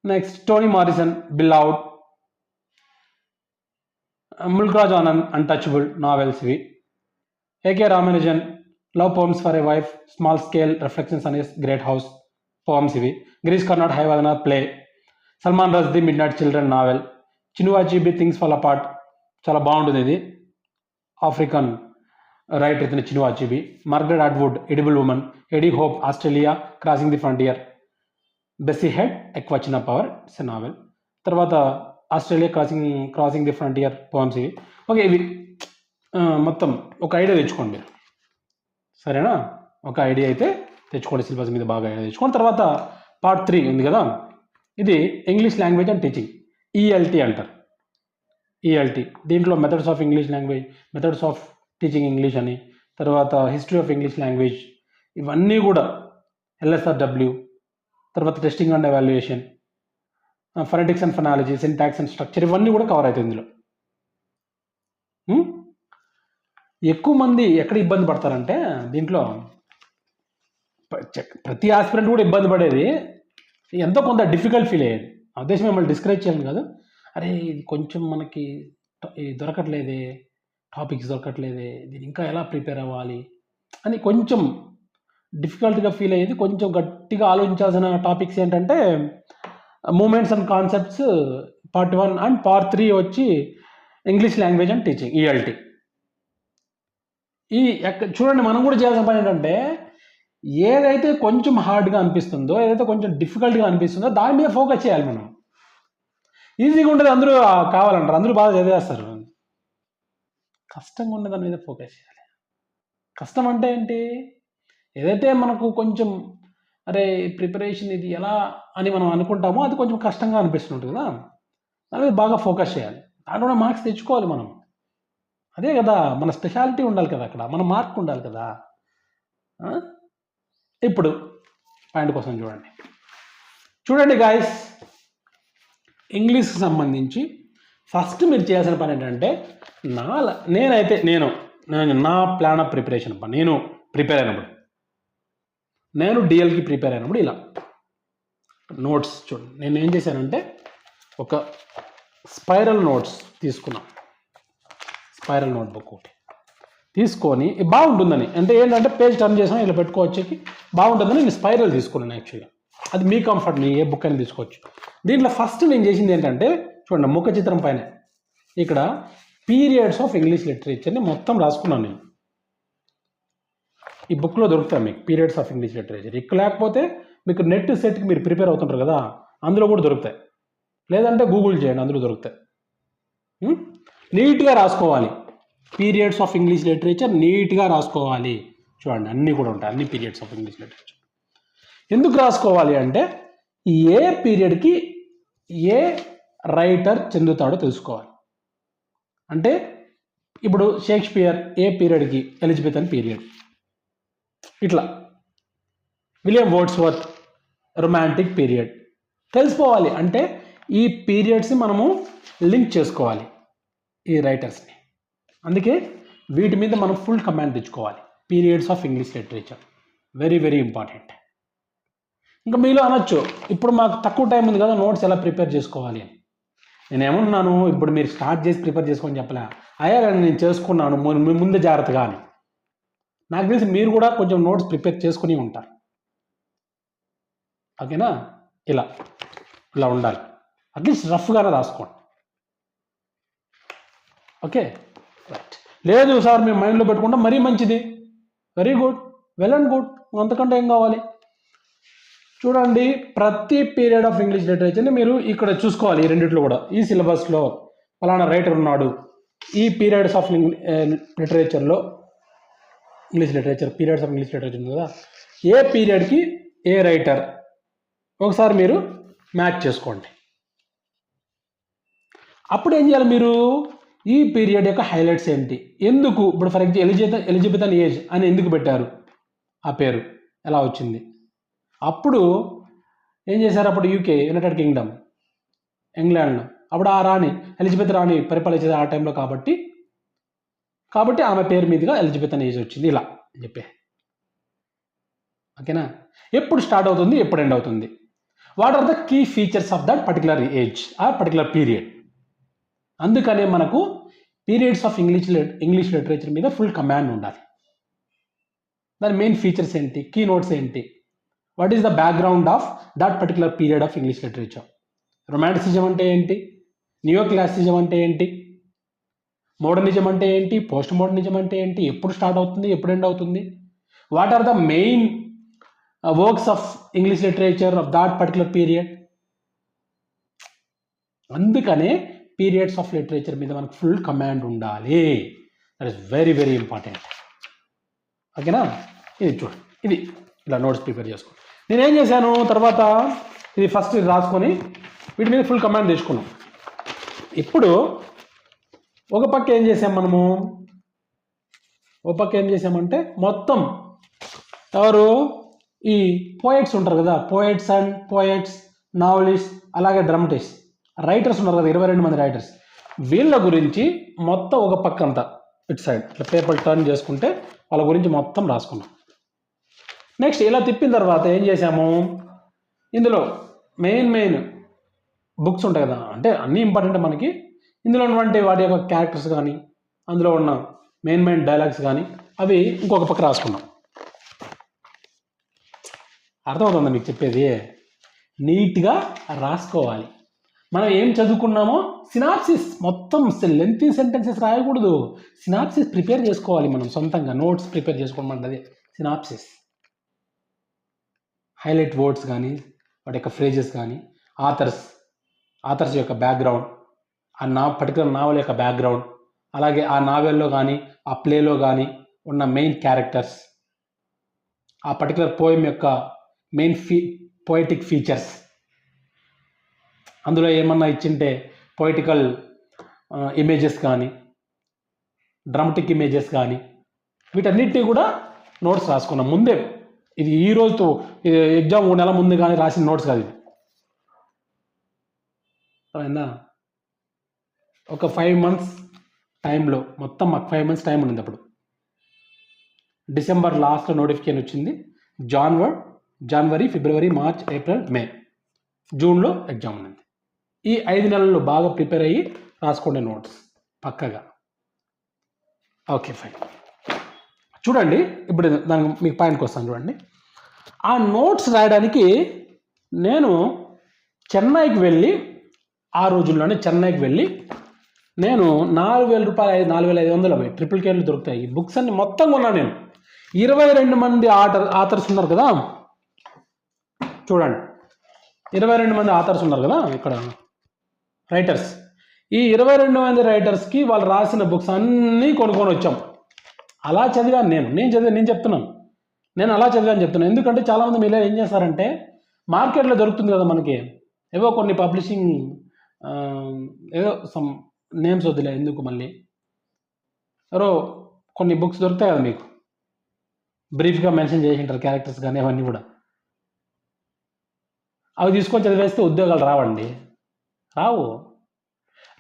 Next Toni Morrison Beloved. Mulk Raj Anand Untouchable, novels ఇవి. AK Ramanujan Love pomps for a Wife, small scale Reflections on a Great House, poems ఇవి. Girish Karnad హైవాదన, play. Salman Rushdie midnight children, novel. Chinua Achebe things fall apart, చాలా బాగుంటుంది ఇది, ఆఫ్రికన్ రైటర్ ఇతను Chinua Achebe. Margaret Atwood edible woman. A D Hope Australia crossing the frontier. Bessie Head a question of power, it's a novel. తర్వాత Australia crossing the frontier, poems ఇవి. ఓకే, ఇవి మొత్తం ఒక ఐడియా తెచ్చుకోండి మీరు, సరేనా? ఒక ఐడియా అయితే తెచ్చుకోండి, సిలబస్ మీద బాగా ఐడియా తెచ్చుకోండి. తర్వాత పార్ట్ 3 ఉంది కదా, ఇది English language and teaching, ELT అంటారు. ఈఎల్టీ దీంట్లో methods of English language, methods of teaching English అని, తర్వాత హిస్టరీ ఆఫ్ ఇంగ్లీష్ లాంగ్వేజ్, ఇవన్నీ కూడా ఎల్ఎస్ఆర్డబ్ల్యూ, తర్వాత testing and evaluation, phonetics and phonology, syntax and structure, ఇవన్నీ కూడా కవర్ అవుతుంది ఇందులో. ఎక్కువ మంది ఎక్కడ ఇబ్బంది పడతారంటే దీంట్లో, ప్రతి ఆస్పిరెంట్ కూడా ఇబ్బంది పడేది, ఎంతో కొంత డిఫికల్ట్ ఫీల్ అయ్యేది. ఆ ఉద్దేశం మిమ్మల్ని డిస్కరేజ్ చేయాలి కాదు, అరే ఇది కొంచెం మనకి దొరకట్లేదే, టాపిక్స్ దొరకట్లేదే, దీన్ని ఇంకా ఎలా ప్రిపేర్ అవ్వాలి అని కొంచెం డిఫికల్ట్గా ఫీల్ అయ్యేది, కొంచెం గట్టిగా ఆలోచించాల్సిన టాపిక్స్ ఏంటంటే movements and concepts part 1 and part 3 వచ్చి English language and teaching ELT. చూడండి, మనం కూడా చేయాల్సిన పని ఏంటంటే ఏదైతే కొంచెం హార్డ్గా అనిపిస్తుందో, ఏదైతే కొంచెం డిఫికల్ట్గా అనిపిస్తుందో దాని మీద ఫోకస్ చేయాలి. మనం ఈజీగా ఉండేది అందరూ కావాలంటారు, అందరూ బాగా చదివేస్తారు. కష్టంగా ఉండే దాని మీద ఫోకస్ చేయాలి. కష్టం అంటే ఏంటి? ఏదైతే మనకు కొంచెం అరే ప్రిపరేషన్ ఇది ఎలా అని మనం అనుకుంటామో అది కొంచెం కష్టంగా అనిపిస్తుంటుంది కదా, దాని మీద బాగా ఫోకస్ చేయాలి. దాంట్లో మార్క్స్ తెచ్చుకోవాలి మనం. అదే కదా మన స్పెషాలిటీ ఉండాలి కదా, అక్కడ మన మార్క్ ఉండాలి కదా. ఇప్పుడు పాయింట్ కోసం చూడండి గాయస్, ఇంగ్లీష్కి సంబంధించి ఫస్ట్ మీరు చేయాల్సిన పని ఏంటంటే నా ప్లాన్ ఆఫ్ ప్రిపరేషన్ నేను ప్రిపేర్ అయినప్పుడు, నేను డిఎల్కి ప్రిపేర్ అయినప్పుడు ఇలా నోట్స్ చూడండి. నేను ఏం చేశానంటే ఒక స్పైరల్ నోట్స్ తీసుకున్నాను. స్పైరల్ నోట్బుక్ ఒకటి తీసుకొని బాగుంటుందని, అంటే ఏంటంటే పేజ్ టర్న్ చేసాను ఇలా పెట్టుకోవచ్చుకి బాగుంటుందని నేను స్పైరల్ తీసుకున్నాను. యాక్చువల్గా అది మీ కంఫర్ట్, మీ ఏ బుక్ అయినా తీసుకోవచ్చు. దీంట్లో ఫస్ట్ నేను చేసింది ఏంటంటే చూడండి, ముఖ చిత్రం పైన ఇక్కడ పీరియడ్స్ ఆఫ్ ఇంగ్లీష్ లిటరేచర్ని మొత్తం రాసుకున్నాను నేను. ఈ బుక్లో దొరుకుతాయి మీకు పీరియడ్స్ ఆఫ్ ఇంగ్లీష్ లిటరేచర్. ఇక్కడ లేకపోతే మీకు నెట్ సెట్కి మీరు ప్రిపేర్ అవుతుంటారు కదా, అందులో కూడా దొరుకుతాయి. లేదంటే గూగుల్ చేయండి, అందులో దొరుకుతాయి. నీట్గా రాసుకోవాలి. పీరియడ్స్ ఆఫ్ ఇంగ్లీష్ లిటరేచర్ నీట్గా రాసుకోవాలి. చూడండి, అన్నీ కూడా ఉంటాయి, అన్ని పీరియడ్స్ ఆఫ్ ఇంగ్లీష్ లిటరేచర్. ఎందుకు రాసుకోవాలి అంటే ఏ పీరియడ్కి ఏ రైటర్ చెందుతాడో తెలుసుకోవాలి. అంటే ఇప్పుడు షేక్స్పియర్ ఏ పీరియడ్కి, ఎలిజబెత్ అని పీరియడ్. ఇట్లా విలియం వర్డ్స్వర్త్ రొమాంటిక్ పీరియడ్ తెలుసుకోవాలి. అంటే ఈ పీరియడ్స్ని మనము లింక్ చేసుకోవాలి ఈ రైటర్స్ని. అందుకే వీటి మీద మనం ఫుల్ కమాండ్ తెచ్చుకోవాలి. Periods of English literature very very important. ఇంకా మీలో అనొచ్చు, ఇప్పుడు మాకు తక్కువ టైం ఉంది కదా, నోట్స్ ఎలా ప్రిపేర్ చేసుకోవాలి అని. నేనేమన్నాను, ఇప్పుడు మీరు స్టార్ట్ చేసి ప్రిపేర్ చేసుకొని చెప్పలే, అయ్యా నేను చేసుకున్నాను ముందే జాగ్రత్తగా అని. నాకు తెలిసి మీరు కూడా కొంచెం నోట్స్ ప్రిపేర్ చేసుకుని ఉంటారు. ఓకేనా? ఇలా ఉండాలి. అట్లీస్ట్ రఫ్గానే రాసుకోండి. Okay, right. లేదు సార్ మేము మైండ్లో పెట్టుకుంటాం, మరీ మంచిది, very good, well and good. అంతకంటే ఏం కావాలి? చూడండి, ప్రతి పీరియడ్ ఆఫ్ ఇంగ్లీష్ లిటరేచర్ని మీరు ఇక్కడ చూసుకోవాలి. ఈ రెండిట్లో కూడా ఈ సిలబస్లో ఫలానా రైటర్ ఉన్నాడు, ఈ పీరియడ్స్ ఆఫ్ లిటరేచర్లో English literature periods of English literature ఉంది కదా, ఏ పీరియడ్కి ఏ రైటర్ ఒకసారి మీరు మ్యాచ్ చేసుకోండి. అప్పుడు ఏం చేయాలి మీరు, ఈ పీరియడ్ యొక్క హైలైట్స్ ఏంటి, ఎందుకు ఇప్పుడు ఫర్ ఎగ్జాంపుల్ ఎలిజబెత్ అని ఏజ్ అని ఎందుకు పెట్టారు, ఆ పేరు ఎలా వచ్చింది, అప్పుడు ఏం చేశారు, అప్పుడు యూకే యునైటెడ్ కింగ్డమ్ ఇంగ్లాండ్లో అప్పుడు ఆ రాణి ఎలిజబెత్ రాణి పరిపాలించేది ఆ టైంలో కాబట్టి ఆమె పేరు మీదుగా ఎలిజబెత్ అనే ఏజ్ వచ్చింది. ఇలా చెప్పే. ఓకేనా? ఎప్పుడు స్టార్ట్ అవుతుంది, ఎప్పుడు ఎండ్ అవుతుంది, what are the key features of that particular age or particular period. అందుకనే మనకు పీరియడ్స్ ఆఫ్ ఇంగ్లీష్ లిటరేచర్ మీద ఫుల్ కమాండ్ ఉండాలి. దాని మెయిన్ ఫీచర్స్ ఏంటి, కీ నోట్స్ ఏంటి, what is the background of that particular period of English literature. Romanticism అంటే ఏంటి, నియో క్లాసిసిజం అంటే ఏంటి, మోడర్నిజం అంటే ఏంటి, పోస్ట్ మోడర్నిజం అంటే ఏంటి, ఎప్పుడు స్టార్ట్ అవుతుంది, ఎప్పుడు ఎండ్ అవుతుంది, what are the main works of English literature of that particular period. అందుకనే పీరియడ్స్ ఆఫ్ లిటరేచర్ మీద మనకు ఫుల్ కమాండ్ ఉండాలి. That is very very important. ఓకేనా? ఇది చూడండి, ఇది ఇలా నోట్స్ ప్రిపేర్ చేసుకోండి. నేనేం చేశాను తర్వాత, ఇది ఫస్ట్ రాసుకొని వీటి మీద ఫుల్ కమాండ్ తెచ్చుకున్నాం. ఇప్పుడు ఒక పక్క ఏం చేసామంటే మొత్తం ఎవరు ఈ పోయట్స్ ఉంటారు కదా, పోయట్స్ నావలిస్ట్ అలాగే డ్రామటిస్ట్ రైటర్స్ ఉన్నారు కదా, 22 మంది రైటర్స్, వీళ్ళ గురించి మొత్తం ఒక పక్క అంతా ఇటు సైడ్ ఇట్లా పేపర్ టర్న్ చేసుకుంటే వాళ్ళ గురించి మొత్తం రాసుకున్నాం. నెక్స్ట్ ఇలా తిప్పిన తర్వాత ఏం చేసాము, ఇందులో మెయిన్ బుక్స్ ఉంటాయి కదా, అంటే అన్నీ ఇంపార్టెంట్ మనకి, ఇందులో ఉన్నటువంటి వాటి యొక్క క్యారెక్టర్స్ కానీ అందులో ఉన్న మెయిన్ డైలాగ్స్ కానీ అవి ఇంకొక పక్క రాసుకున్నాం. అర్థమవుతుందా మీకు చెప్పేది? నీట్గా రాసుకోవాలి. మనం ఏం చదువుకున్నామో సినాప్సిస్, మొత్తం లెంతీ సెంటెన్సెస్ రాయకూడదు. సినాప్సిస్ ప్రిపేర్ చేసుకోవాలి మనం సొంతంగా, నోట్స్ ప్రిపేర్ చేసుకోమంటది సినాప్సిస్. హైలైట్ వర్డ్స్ కానీ, వాటి యొక్క ఫ్రేజెస్ కానీ, ఆథర్స్ యొక్క బ్యాక్గ్రౌండ్, ఆ పర్టికులర్ నావెల్ యొక్క బ్యాక్గ్రౌండ్, అలాగే ఆ నావెల్లో కానీ ఆ ప్లేలో కానీ ఉన్న మెయిన్ క్యారెక్టర్స్, ఆ పర్టికులర్ పోయం యొక్క మెయిన్ పోయిటిక్ ఫీచర్స్, అందులో ఏమన్నా ఇచ్చింటే పొయిటికల్ ఇమేజెస్ కానీ, డ్రామాటిక్ ఇమేజెస్ కానీ, వీటన్నిటినీ కూడా నోట్స్ రాసుకున్నాం ముందే. ఇది ఈ రోజుతో ఎగ్జామ్ 3 నెలల ముందు కానీ రాసిన నోట్స్ కాదు ఇది. అయిందా? ఒక 5 months టైంలో, మొత్తం మాకు 5 months టైం ఉండింది అప్పుడు. డిసెంబర్ లాస్ట్లో నోటిఫికేషన్ వచ్చింది. జనవరి, ఫిబ్రవరి, మార్చ్, ఏప్రిల్, మే, జూన్లో ఎగ్జామ్ ఉంది. ఈ 5 నెలల్లో బాగా ప్రిపేర్ అయ్యి రాసుకోండి నోట్స్ పక్కగా. Okay fine. చూడండి, ఇప్పుడు దానికి మీకు పాయింట్కి వస్తాను. చూడండి, ఆ నోట్స్ రాయడానికి నేను చెన్నైకి వెళ్ళి, ఆ రోజుల్లోనే చెన్నైకి వెళ్ళి నేను 4,000 రూపాయలు, 4,500 ట్రిపుల్ కేర్లు దొరుకుతాయి. ఈ బుక్స్ అన్ని మొత్తం కొన్నాను నేను. 22 మంది ఆథర్స్ ఉన్నారు కదా, చూడండి, 22 మంది ఆథర్స్ ఉన్నారు కదా ఇక్కడ, రైటర్స్. ఈ 22 మంది రైటర్స్కి వాళ్ళు రాసిన బుక్స్ అన్నీ కొనుక్కొని వచ్చాం. అలా చదివాను నేను చెప్తున్నాను, నేను అలా చదివాను చెప్తున్నాను. ఎందుకంటే చాలామంది మీరు ఏం చేస్తారంటే, మార్కెట్లో దొరుకుతుంది కదా మనకి, ఏవో కొన్ని పబ్లిషింగ్, ఏదో సమ్ నేమ్స్ వద్దులే ఎందుకు, మళ్ళీ ఎవరో కొన్ని బుక్స్ దొరుకుతాయి కదా మీకు, బ్రీఫ్గా మెన్షన్ చేసి ఉంటారు క్యారెక్టర్స్ కానీ అవన్నీ కూడా. అవి తీసుకొని చదివేస్తే ఉద్యోగాలు రావండి, రావు.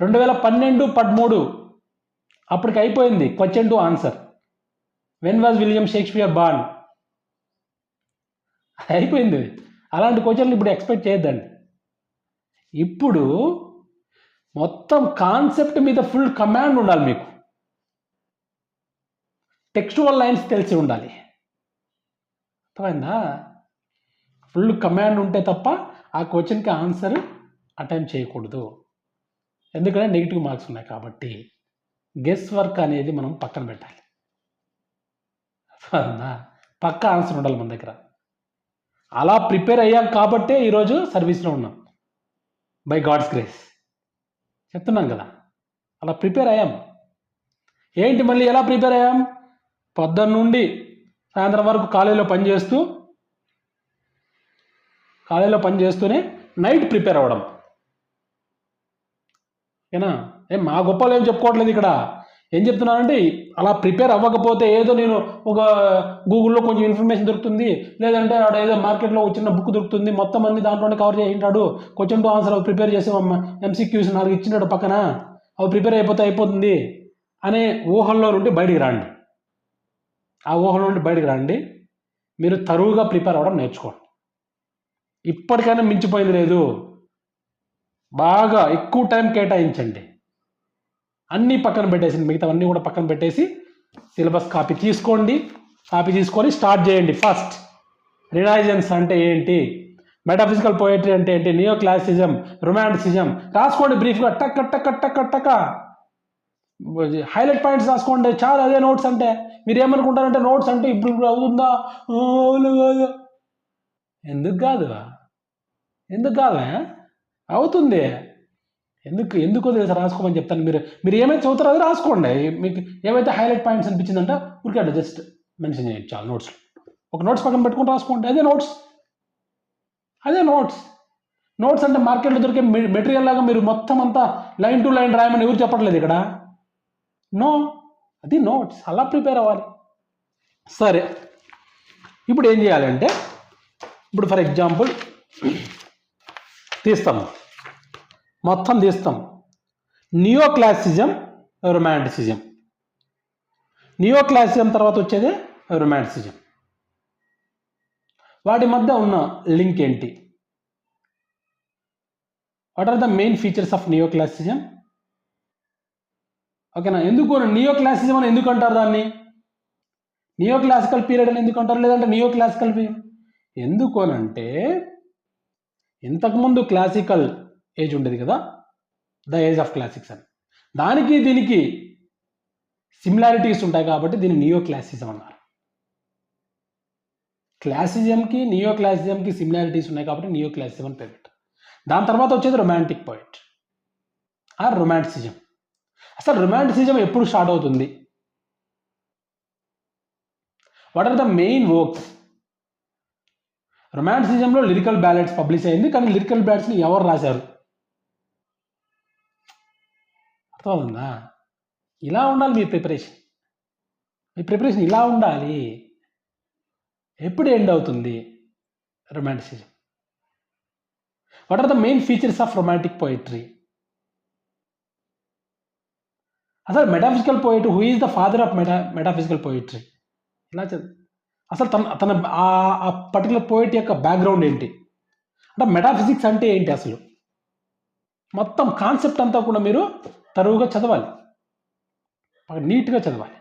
2012-13 అప్పటికి అయిపోయింది question to answer. When was William Shakespeare born అయిపోయింది. అలాంటి క్వశ్చన్లు ఇప్పుడు ఎక్స్పెక్ట్ చేయొద్దండి. ఇప్పుడు మొత్తం కాన్సెప్ట్ మీద ఫుల్ కమాండ్ ఉండాలి మీకు, టెక్స్చువల్ లైన్స్ తెలిసి ఉండాలి. అర్థమైందా? ఫుల్ కమాండ్ ఉంటే తప్ప ఆ క్వశ్చన్కి ఆన్సర్ అటెంప్ట్ చేయకూడదు. ఎందుకంటే నెగిటివ్ మార్క్స్ ఉన్నాయి కాబట్టి. గెస్ వర్క్ అనేది మనం పక్కన పెట్టాలి. పక్క ఆన్సర్ ఉండాలి మన దగ్గర. అలా ప్రిపేర్ అయ్యాం కాబట్టే ఈరోజు సర్వీస్లో ఉన్నాం, బై గాడ్స్ గ్రేస్. చెప్తున్నాం కదా, అలా ప్రిపేర్ అయ్యాం. ఏంటి మళ్ళీ ఎలా ప్రిపేర్ అయ్యాం? పొద్దున్న నుండి సాయంత్రం వరకు కాలేజీలో పనిచేస్తూనే నైట్ ప్రిపేర్ అవ్వడం. ఓకేనా? మా గొప్పలు ఏం చెప్పుకోవట్లేదు ఇక్కడ. ఏం చెప్తున్నానంటే, అలా ప్రిపేర్ అవ్వకపోతే ఏదో నేను ఒక గూగుల్లో కొంచెం ఇన్ఫర్మేషన్ దొరుకుతుంది, లేదంటే ఆడ ఏదో మార్కెట్లో వచ్చిన బుక్ దొరుకుతుంది, మొత్తం అన్ని దాంట్లోనే కవర్ చేసింటాడు, క్వశ్చన్ టు ఆన్సర్ అవి ప్రిపేర్ చేసే MCQs 4 ఇచ్చినాడు పక్కన, అవి ప్రిపేర్ అయిపోతుంది అనే ఊహల్లో నుండి బయటికి రండి. ఆ ఊహలో నుండి బయటికి రండి. మీరు తరువుగా ప్రిపేర్ అవ్వడం నేర్చుకోండి. ఇప్పటికైనా మించిపోయింది లేదు. బాగా ఎక్కువ టైం కేటాయించండి. అన్నీ పక్కన పెట్టేసి, మిగతావన్నీ కూడా పక్కన పెట్టేసి సిలబస్ కాపీ తీసుకొని స్టార్ట్ చేయండి. ఫస్ట్ రినైజెన్స్ అంటే ఏంటి, మెటాఫిజికల్ పోయట్రీ అంటే ఏంటి, నియో క్లాసిజం, రొమాంటిసిజం రాసుకోండి బ్రీఫ్గా, టక్క హైలైట్ పాయింట్స్ రాసుకోండి చాలు. అదే నోట్స్ అంటే. మీరు ఏమనుకుంటారంటే నోట్స్ అంటే ఇప్పుడు అవుతుందా? ఎందుకు కాదు అవుతుంది. ఎందుకో తెలుసా, రాసుకోమని చెప్తాను. మీరు ఏమైతే చదువుతారో అది రాసుకోండి. మీకు ఏమైతే హైలైట్ పాయింట్స్ అనిపించిందంటే ఊరికే జస్ట్ మెన్షన్ చేయండి చాలు. ఒక నోట్స్ పక్కన పెట్టుకుని రాసుకోండి. అదే నోట్స్ అంటే మార్కెట్లో దొరికే మెటీరియల్ లాగా మీరు మొత్తం అంతా లైన్ టు లైన్ రాయమని ఎవరు చెప్పట్లేదు ఇక్కడ. అది నోట్స్. అలా ప్రిపేర్ అవ్వాలి. సరే, ఇప్పుడు ఏం చేయాలంటే, ఇప్పుడు ఫర్ ఎగ్జాంపుల్ మొత్తం తీస్తాం. Neoclassicism, romanticism. Neoclassicism తర్వాత వచ్చేదే రొమాంటిసిజం. వాటి మధ్య ఉన్న లింక్ ఏంటి? What are the main features of neoclassicism? ఓకేనా? నియో క్లాసిజం అని ఎందుకు అంటారు? దాన్ని నియో క్లాసికల్ పీరియడ్ అని ఎందుకు అంటారు? లేదంటే నియో క్లాసికల్ ఎందుకు అనంటే ఇంతకుముందు క్లాసికల్ ఏజ్ ఉండేది కదా, ద ఏజ్ ఆఫ్ క్లాసిక్స్ అని, దానికి దీనికి సిమిలారిటీస్ ఉంటాయి కాబట్టి దీన్ని నియో క్లాసిజం అన్నారు. క్లాసిజంకి నియో క్లాసిజంకి సిమిలారిటీస్ ఉన్నాయి కాబట్టి నియో క్లాసిజం అని పేరు. దాని తర్వాత వచ్చేది రొమాంటిక్ పోయిట్ ఆర్ రొమాంటిసిజం. అసలు రొమాంటిసిజం ఎప్పుడు స్టార్ట్ అవుతుంది? What are the main works? రొమాంటిసిజంలో లిరికల్ బ్యాలెట్స్ పబ్లిష్ అయింది, కానీ లిరికల్ బ్యాలెట్స్ని ఎవరు రాశారు? అర్థమవుతుందా? ఇలా ఉండాలి మీ ప్రిపరేషన్. మీ ప్రిపరేషన్ ఇలా ఉండాలి. ఎప్పుడు ఎండ్ అవుతుంది romanticism? What are the main features of romantic poetry? అసలు metaphysical poet, who is the father of metaphysical poetry? ఇలా అసలు తన ఆ పర్టికులర్ పోయిట్ యొక్క బ్యాక్గ్రౌండ్ ఏంటి, అంటే మెటాఫిజిక్స్ అంటే ఏంటి, అసలు మొత్తం కాన్సెప్ట్ అంతా కూడా మీరు తరువుగా చదవాలి, నీట్గా చదవాలి.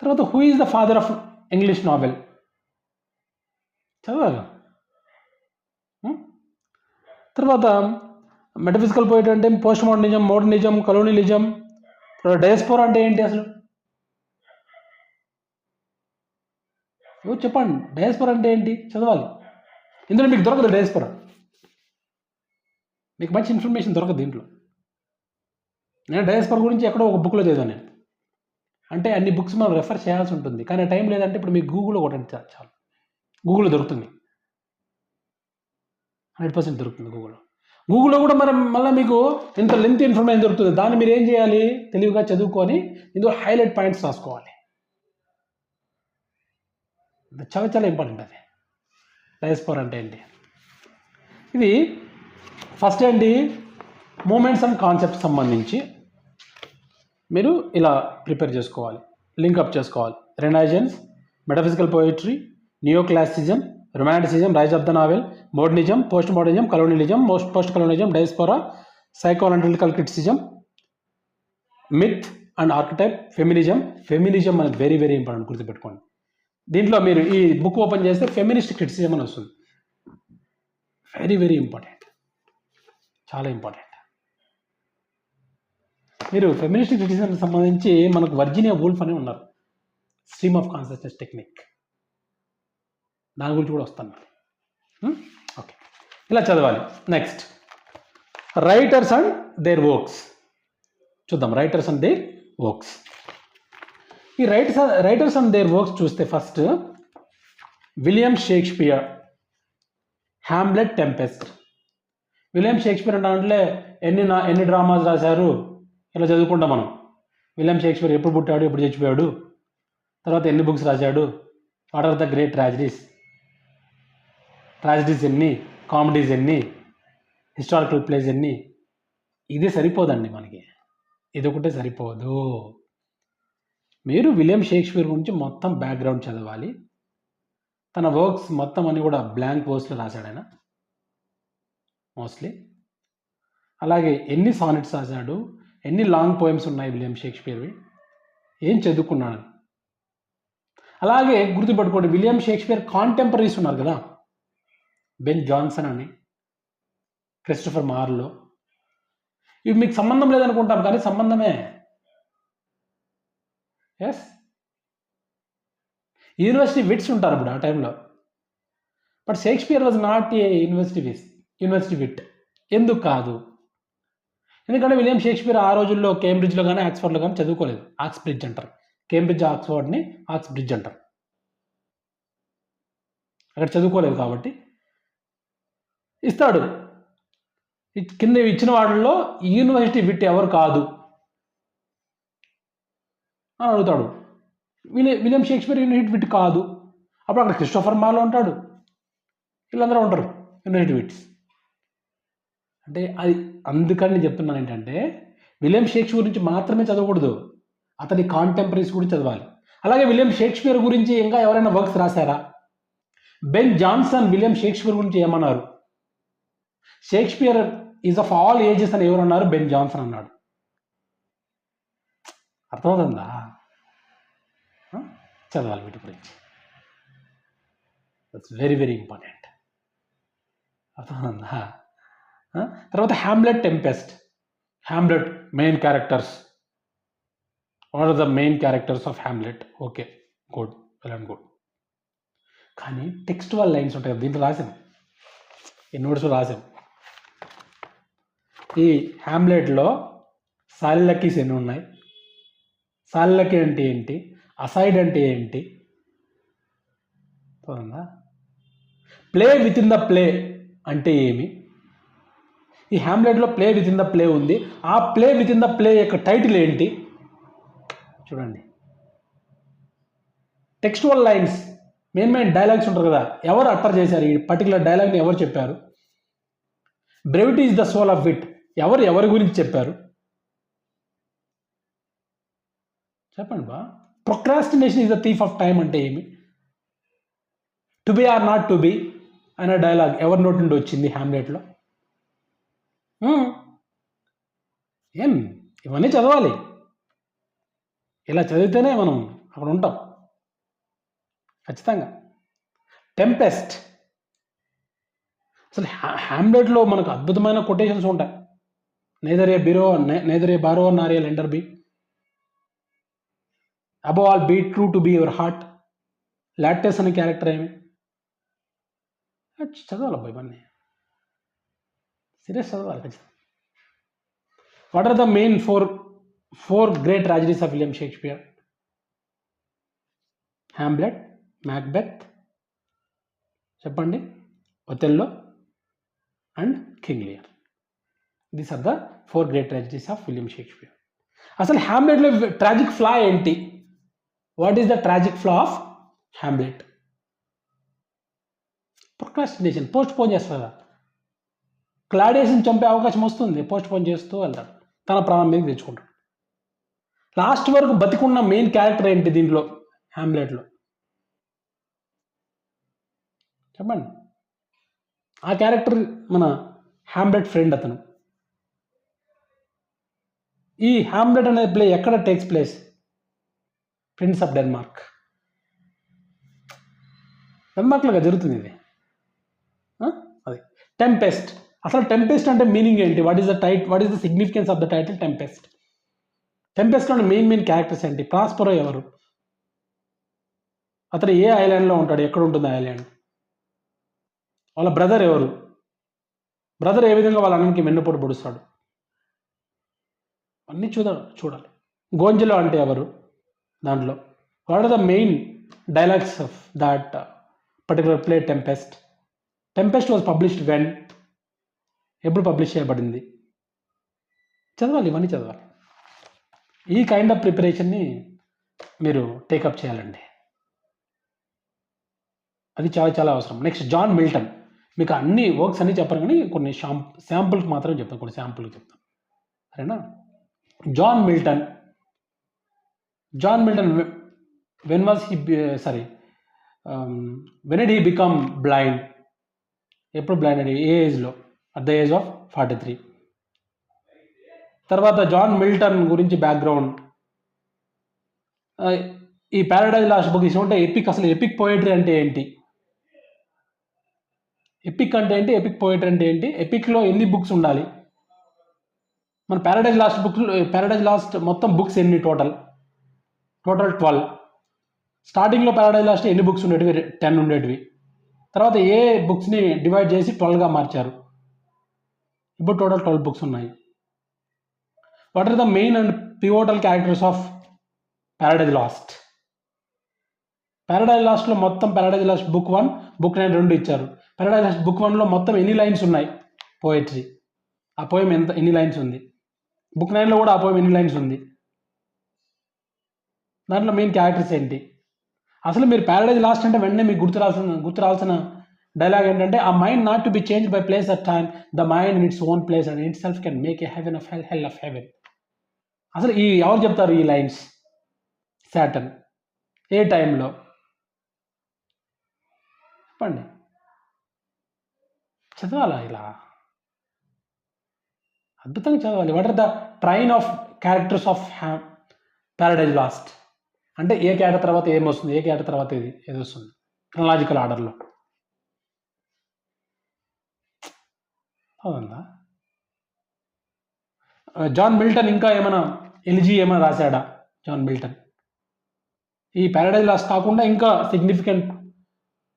తర్వాత who is the father of English novel చదవాలి. తర్వాత మెటఫిజికల్ పోయిట్ అంటే postmodernism, modernism, colonialism. Diaspora అంటే ఏంటి అసలు? చెప్పండి, డయాస్పోరా అంటే ఏంటి చదవాలి. ఇందులో మీకు దొరకదు డయాస్పోరా, మీకు మంచి ఇన్ఫర్మేషన్ దొరకదు దీంట్లో. నేను డయాస్పోరా గురించి ఎక్కడో ఒక బుక్లో చదివాను నేను. అంటే అన్ని బుక్స్ మనం రెఫర్ చేయాల్సి ఉంటుంది, కానీ టైం లేదంటే ఇప్పుడు మీకు గూగుల్లో కొట్టండి చాలు, గూగుల్లో దొరుకుతుంది, 100% దొరుకుతుంది గూగుల్లో. గూగుల్లో కూడా మళ్ళీ మీకు ఇంత లెంత్ ఇన్ఫర్మేషన్ దొరుకుతుంది. దాన్ని మీరు ఏం చేయాలి, తెలివిగా చదువుకొని ఇందులో హైలైట్ పాయింట్స్ రాసుకోవాలి. చాలా చాలా ఇంపార్టెంట్ అది. డయాస్పోరా అంటే ఏంటి? ఇది ఫస్ట్ ఏంటి, మూమెంట్స్ అండ్ కాన్సెప్ట్స్ సంబంధించి మీరు ఇలా ప్రిపేర్ చేసుకోవాలి, లింకప్ చేసుకోవాలి. Renaissance, metaphysical poetry, neoclassicism, romanticism, rise of the novel, modernism, postmodernism, colonialism, postcolonialism, diaspora, psychoanalytical criticism, myth and archetype, feminism. Feminism అనేది వెరీ వెరీ ఇంపార్టెంట్, గుర్తుపెట్టుకోండి. దీంట్లో మీరు ఈ బుక్ ఓపెన్ చేస్తే ఫెమినిస్ట్ క్రిటిసిజం అని వస్తుంది. వెరీ వెరీ ఇంపార్టెంట్, చాలా ఇంపార్టెంట్. మీరు ఫెమినిస్ట్ క్రిటిసిజంకి సంబంధించి మనకు వర్జీనియా వూల్ఫ్ అని ఉన్నారు, స్ట్రీమ్ ఆఫ్ కాన్షియస్నెస్ టెక్నిక్, దాని గురించి కూడా వస్తాను. ఓకే, ఇలా చదవాలి. Next writers and their works చూద్దాం. Writers and their works. ఈ రైటర్స్ అండ్ దేర్ వర్క్స్ చూస్తే first William Shakespeare, Hamlet, Tempest. William Shakespeare అంటే ఎన్ని డ్రామాస్ రాశారు ఇలా చదువుకుంటాం మనం. విలియం షేక్స్పియర్ ఎప్పుడు పుట్టాడు, ఎప్పుడు చచ్చిపోయాడు, తర్వాత ఎన్ని బుక్స్ రాశాడు, what are the great tragedies ఎన్ని, కామెడీస్ ఎన్ని, హిస్టారికల్ ప్లేస్ ఎన్ని. ఇది సరిపోదండి మనకి, ఇది ఒకటే సరిపోదు. మీరు విలియం షేక్స్పియర్ గురించి మొత్తం బ్యాక్గ్రౌండ్ చదవాలి. తన వర్క్స్ మొత్తం అన్ని కూడా బ్లాంక్ వర్స్లో రాశాడు ఆయన మోస్ట్లీ. అలాగే ఎన్ని సానెట్స్ రాశాడు, ఎన్ని లాంగ్ పోయమ్స్ ఉన్నాయి విలియం షేక్స్పియర్వి, ఏం చదువుకున్నాడు. అలాగే గుర్తుపెట్టుకోండి, విలియం షేక్స్పియర్ కాంటెంపరీస్ ఉన్నారు కదా, బెన్ జాన్సన్ అని, క్రిస్టోఫర్ మార్లో. ఇవి మీకు సంబంధం లేదనుకుంటాం, కానీ సంబంధమే. ఎస్, యూనివర్సిటీ విట్స్ ఉంటారు ఇప్పుడు ఆ టైంలో. But Shakespeare was not a university wit. ఎందుకు కాదు? ఎందుకంటే విలియం షేక్స్పియర్ ఆ రోజుల్లో కేంబ్రిడ్జ్లో కానీ ఆక్స్ఫర్డ్లో కానీ చదువుకోలేదు. ఆక్స్బ్రిడ్జ్ అంటారు, కేంబ్రిడ్జ్ ఆక్స్ఫర్డ్ని ఆక్స్బ్రిడ్జ్ అంటారు. అక్కడ చదువుకోలేదు కాబట్టి ఇస్తాడు. కింద ఇచ్చిన వాటిల్లో యూనివర్సిటీ విట్ ఎవరు కాదు అని అడుగుతాడు. విలియం షేక్స్పియర్ యూనివర్సిటీ విట్ కాదు. అప్పుడు అక్కడ క్రిస్టోఫర్ మార్లో ఉంటాడు, వీళ్ళందరూ ఉంటారు యూనివర్సిటీ విట్స్. అంటే అది అందుకని నేను చెప్తున్నాను ఏంటంటే, విలియం షేక్స్పియర్ గురించి మాత్రమే చదవకూడదు, అతని కాంటెంపరీస్ గురించి చదవాలి. అలాగే విలియం షేక్స్పియర్ గురించి ఇంకా ఎవరైనా వర్క్స్ రాశారా? బెన్ జాన్సన్ విలియం షేక్స్పియర్ గురించి ఏమన్నారు? Shakespeare is of all ages అని ఎవరు అన్నారు? బెన్ జాన్సన్ అన్నాడు. అర్థమవుతుందా? చదవాలి వీటి గురించి. That's very very important. అర్థమవుతుందా? తర్వాత Hamlet, Tempest. Hamlet main characters. What are the main characters of Hamlet? Okay, good, well and good. కానీ టెక్స్టువల్ లైన్స్ ఉంటాయి కదా, దీంట్లో రాసాం, ఈ నోట్స్లో రాసాం. ఈ హ్యామ్లెట్లో సాలిలకీస్ ఎన్ని ఉన్నాయి, సాలిలకీ అంటే ఏంటి, అసైడ్ అంటే ఏంటి, play within the play అంటే ఏమి? ఈ హ్యామ్లెట్లో play within the play ఉంది. ఆ play within the play యొక్క టైటిల్ ఏంటి? చూడండి. టెక్స్టువల్ లైన్స్, మెయిన్ డైలాగ్స్ ఉంటారు కదా, ఎవరు అట్టర్ చేశారు ఈ పర్టికులర్ డైలాగ్ని, ఎవరు చెప్పారు? Brevity is the soul of wit, ఎవరి గురించి చెప్పారు? చెప్పండి బా. Procrastination is the thief of time అంటే ఏమి? To be or not to be అనే డైలాగ్ ఎవరి నోటి నుండి వచ్చింది హ్యామ్లెట్లో? ఏం, ఇవన్నీ చదవాలి. ఇలా చదివితేనే మనం అక్కడ ఉంటాం ఖచ్చితంగా. టెంపెస్ట్, అసలు హ్యామ్లెట్లో మనకు అద్భుతమైన కొటేషన్స్ ఉంటాయి. Nether a borrower nor a lender be, above all be true to be your heart. Laertes అనే క్యారెక్టర్ ఏమి? చదవాలి అబ్బాయి, ఇవన్నీ సీరియస్ చదవాలి ఖచ్చితంగా. What are the main four great tragedies of William Shakespeare? Hamlet, Macbeth, చెప్పండి, Othello and King Lear. These are the 4 great tragedies of William Shakespeare. అసలు హ్యామ్లెట్లో ట్రాజిక్ ఫ్లా ఏంటి? What is the tragic flaw of Hamlet? Procrastination, postpone చేస్తారా? క్లాడియస్ని చంపే అవకాశం వస్తుంది, పోస్ట్ పోన్ చేస్తూ వెళ్తాడు, తన ప్రాణం మీద తెచ్చుకుంటాడు. లాస్ట్ వరకు బతికున్న మెయిన్ క్యారెక్టర్ ఏంటి దీంట్లో, హ్యామ్లెట్లో? చెప్పండి. ఆ క్యారెక్టర్ మన హ్యామ్లెట్ ఫ్రెండ్ అతను. ఈ హ్యామ్లెట్ అనే ప్లే ఎక్కడ takes place? Prince of Denmark. డెన్మార్క్లో జరుగుతుంది ఇది. అది టెంపెస్ట్. అసలు టెంపెస్ట్ అంటే మీనింగ్ ఏంటి? What is the significance of the title Tempest? టెంపెస్ట్లో మెయిన్ క్యారెక్టర్స్ ఏంటి? ప్రాస్పరో ఎవరు? అతను ఏ ఐలాండ్లో ఉంటాడు? ఎక్కడ ఉంటుంది ఐలాండ్? వాళ్ళ బ్రదర్ ఎవరు? బ్రదర్ ఏ విధంగా వాళ్ళ అన్నకి వెన్నుపోటు పొడుస్తాడు? అన్నీ చూడాలి. గోంజలో అంటే ఎవరు దాంట్లో? What are the main dialogues of that particular play Tempest? Tempest was published when? ఎప్పుడు పబ్లిష్ చేయబడింది? చదవాలి, ఇవన్నీ చదవాలి. ఈ కైండ్ ఆఫ్ ప్రిపరేషన్ని మీరు టేకప్ చేయాలండి, అది చాలా చాలా అవసరం. Next John Milton. మీకు అన్ని వర్క్స్ అన్నీ చెప్పరు కానీ కొన్ని శాంపుల్కి మాత్రం చెప్తాను, కొన్ని శాంపుల్కి చెప్తాను, సరేనా? John Milton when did he become blind? ఎప్పుడు బ్లైండ్ అండి? ఏ ఏజ్లో? At the age of 43. తర్వాత జాన్ మిల్టన్ గురించి బ్యాక్గ్రౌండ్, ఈ ప్యారడైజ్ లాస్ట్ బుక్ తీసుకుంటే ఎపిక్, అసలు ఎపిక్ పోయిటరీ అంటే ఏంటి? ఎపిక్ అంటే ఏంటి? ఎపిక్ పోయిటరీ అంటే ఏంటి? ఎపిక్లో ఎన్ని బుక్స్ ఉండాలి? మన ప్యారడైజ్ లాస్ట్ మొత్తం బుక్స్ ఎన్ని? టోటల్ 12. స్టార్టింగ్లో ప్యారడైజ్ లాస్ట్ ఎన్ని బుక్స్ ఉండేటివి? 10 ఉండేటివి. తర్వాత ఏ బుక్స్ని డివైడ్ చేసి 12గా మార్చారు. ఇప్పుడు టోటల్ 12 బుక్స్ ఉన్నాయి. What are the main and pivotal characters of Paradise Lost? Paradise లాస్ట్లో మొత్తం ప్యారడైజ్ లాస్ట్ బుక్ 1, బుక్ 9 2 ఇచ్చారు. ప్యారడైజ్ లాస్ట్ బుక్ 1లో మొత్తం ఎన్ని లైన్స్ ఉన్నాయి పోయిటరీ? ఆ పోయం ఎన్ని లైన్స్ ఉంది? బుక్ 9లో కూడా ఆ పోయం ఎన్ని లైన్స్ ఉంది? దాంట్లో మెయిన్ క్యారెక్టర్స్ ఏంటి? అసలు మీరు ప్యారడైజ్ లాస్ట్ అంటే వెంటనే మీకు గుర్తురాల్సిన డైలాగ్ ఏంటంటే, ఆ mind not to B change by place of time, the mind in its own place and it self can make a haven of hell, hell of haven. అసలు ఎవరు చెప్తారు ఈ లైన్స్? సాటర్న్. ఏ టైంలో? చెప్పండి, చదవాలా ఇలా అద్భుతంగా చదవాలి. What are the train of characters of Paradise Lost? అంటే ఏ క్యారెక్టర్ తర్వాత ఏమొస్తుంది, ఏ క్యారెక్టర్ తర్వాత ఏది వస్తుంది క్రొనాలజికల్ ఆర్డర్లో? అవునా? జాన్ మిల్టన్ ఇంకా ఏమైనా ఎలిజీ ఏమైనా రాశాడా? జాన్ మిల్టన్ ఈ ప్యారడైజ్ లాస్ట్ కాకుండా ఇంకా సిగ్నిఫికెంట్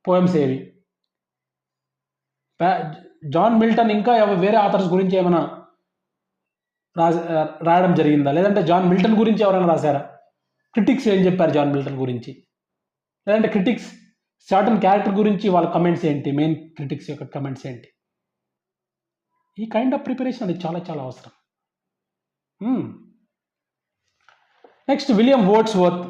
పోయమ్స్ ఏవి? జాన్ మిల్టన్ ఇంకా వేరే ఆథర్స్ గురించి ఏమైనా రాయడం జరిగిందా? లేదంటే జాన్ మిల్టన్ గురించి ఎవరైనా రాశారా? క్రిటిక్స్ ఏం చెప్పారు జాన్ మిల్టన్ గురించి? లేదంటే క్రిటిక్స్ సర్టన్ క్యారెక్టర్ గురించి వాళ్ళ కమెంట్స్ ఏంటి? మెయిన్ క్రిటిక్స్ యొక్క కమెంట్స్ ఏంటి? ఈ కైండ్ ఆఫ్ ప్రిపరేషన్ అనేది చాలా చాలా అవసరం. Next William Wordsworth,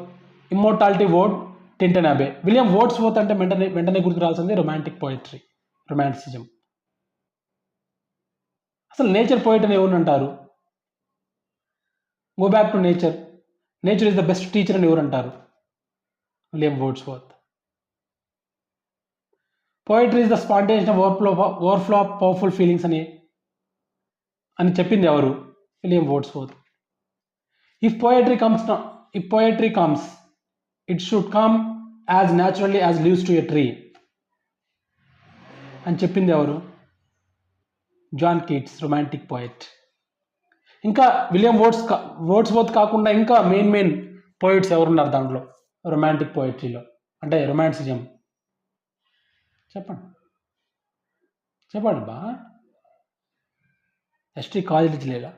immortality ode Tintern Abbey. William Wordsworth అంటే వెంటనే గుర్తు రావాల్సింది రొమాంటిక్ పోయిటరీ, రొమాంటిసిజం. అసలు నేచర్ పోయిట్ అని ఎవరు అంటారు? Go back to nature, nature is the best teacher అని ఎవరు అంటారు? William Wordsworth. Poetry is the spontaneous overflow of powerful feelings అని చెప్పింది ఎవరు? William Wordsworth. If poetry comes it should come as naturally as leaves to a tree అని చెప్పింది ఎవరు? John Keats, romantic poet. ఇంకా విలియం వర్డ్స్వర్త్ కాకుండా ఇంకా మెయిన్ పోయిట్స్ ఎవరున్నారు దాంట్లో రొమాంటిక్ పోయిటరీలో, అంటే రొమాంటిసిజం? చెప్పండి బా. ఎస్టీ కాలరీజ్ లేదా?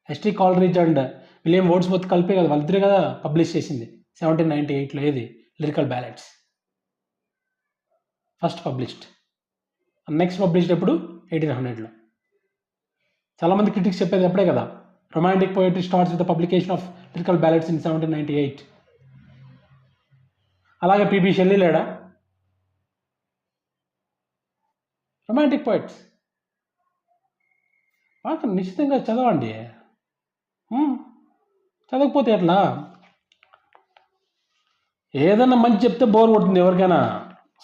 S T Coleridge and William Wordsworth కలిపే కదా, వాళ్ళిద్దరే కదా పబ్లిష్ చేసింది 1798లో. ఏది? Lyrical ballads. First published. Next published ఎప్పుడు? 1800లో. చాలామంది క్రిటిక్స్ చెప్పేది ఎప్పుడే కదా, romantic poetry starts with the publication of lyrical ballads in 1798. అలాగే పిబి షెల్లీ లేడా? రొమాంటిక్ పోయిట్స్ బాగా నిశ్చితంగా చదవండి. చదవకపోతే ఎట్లా? ఏదన్నా మంచి చెప్తే బోర్ కొడుతుంది ఎవరికైనా.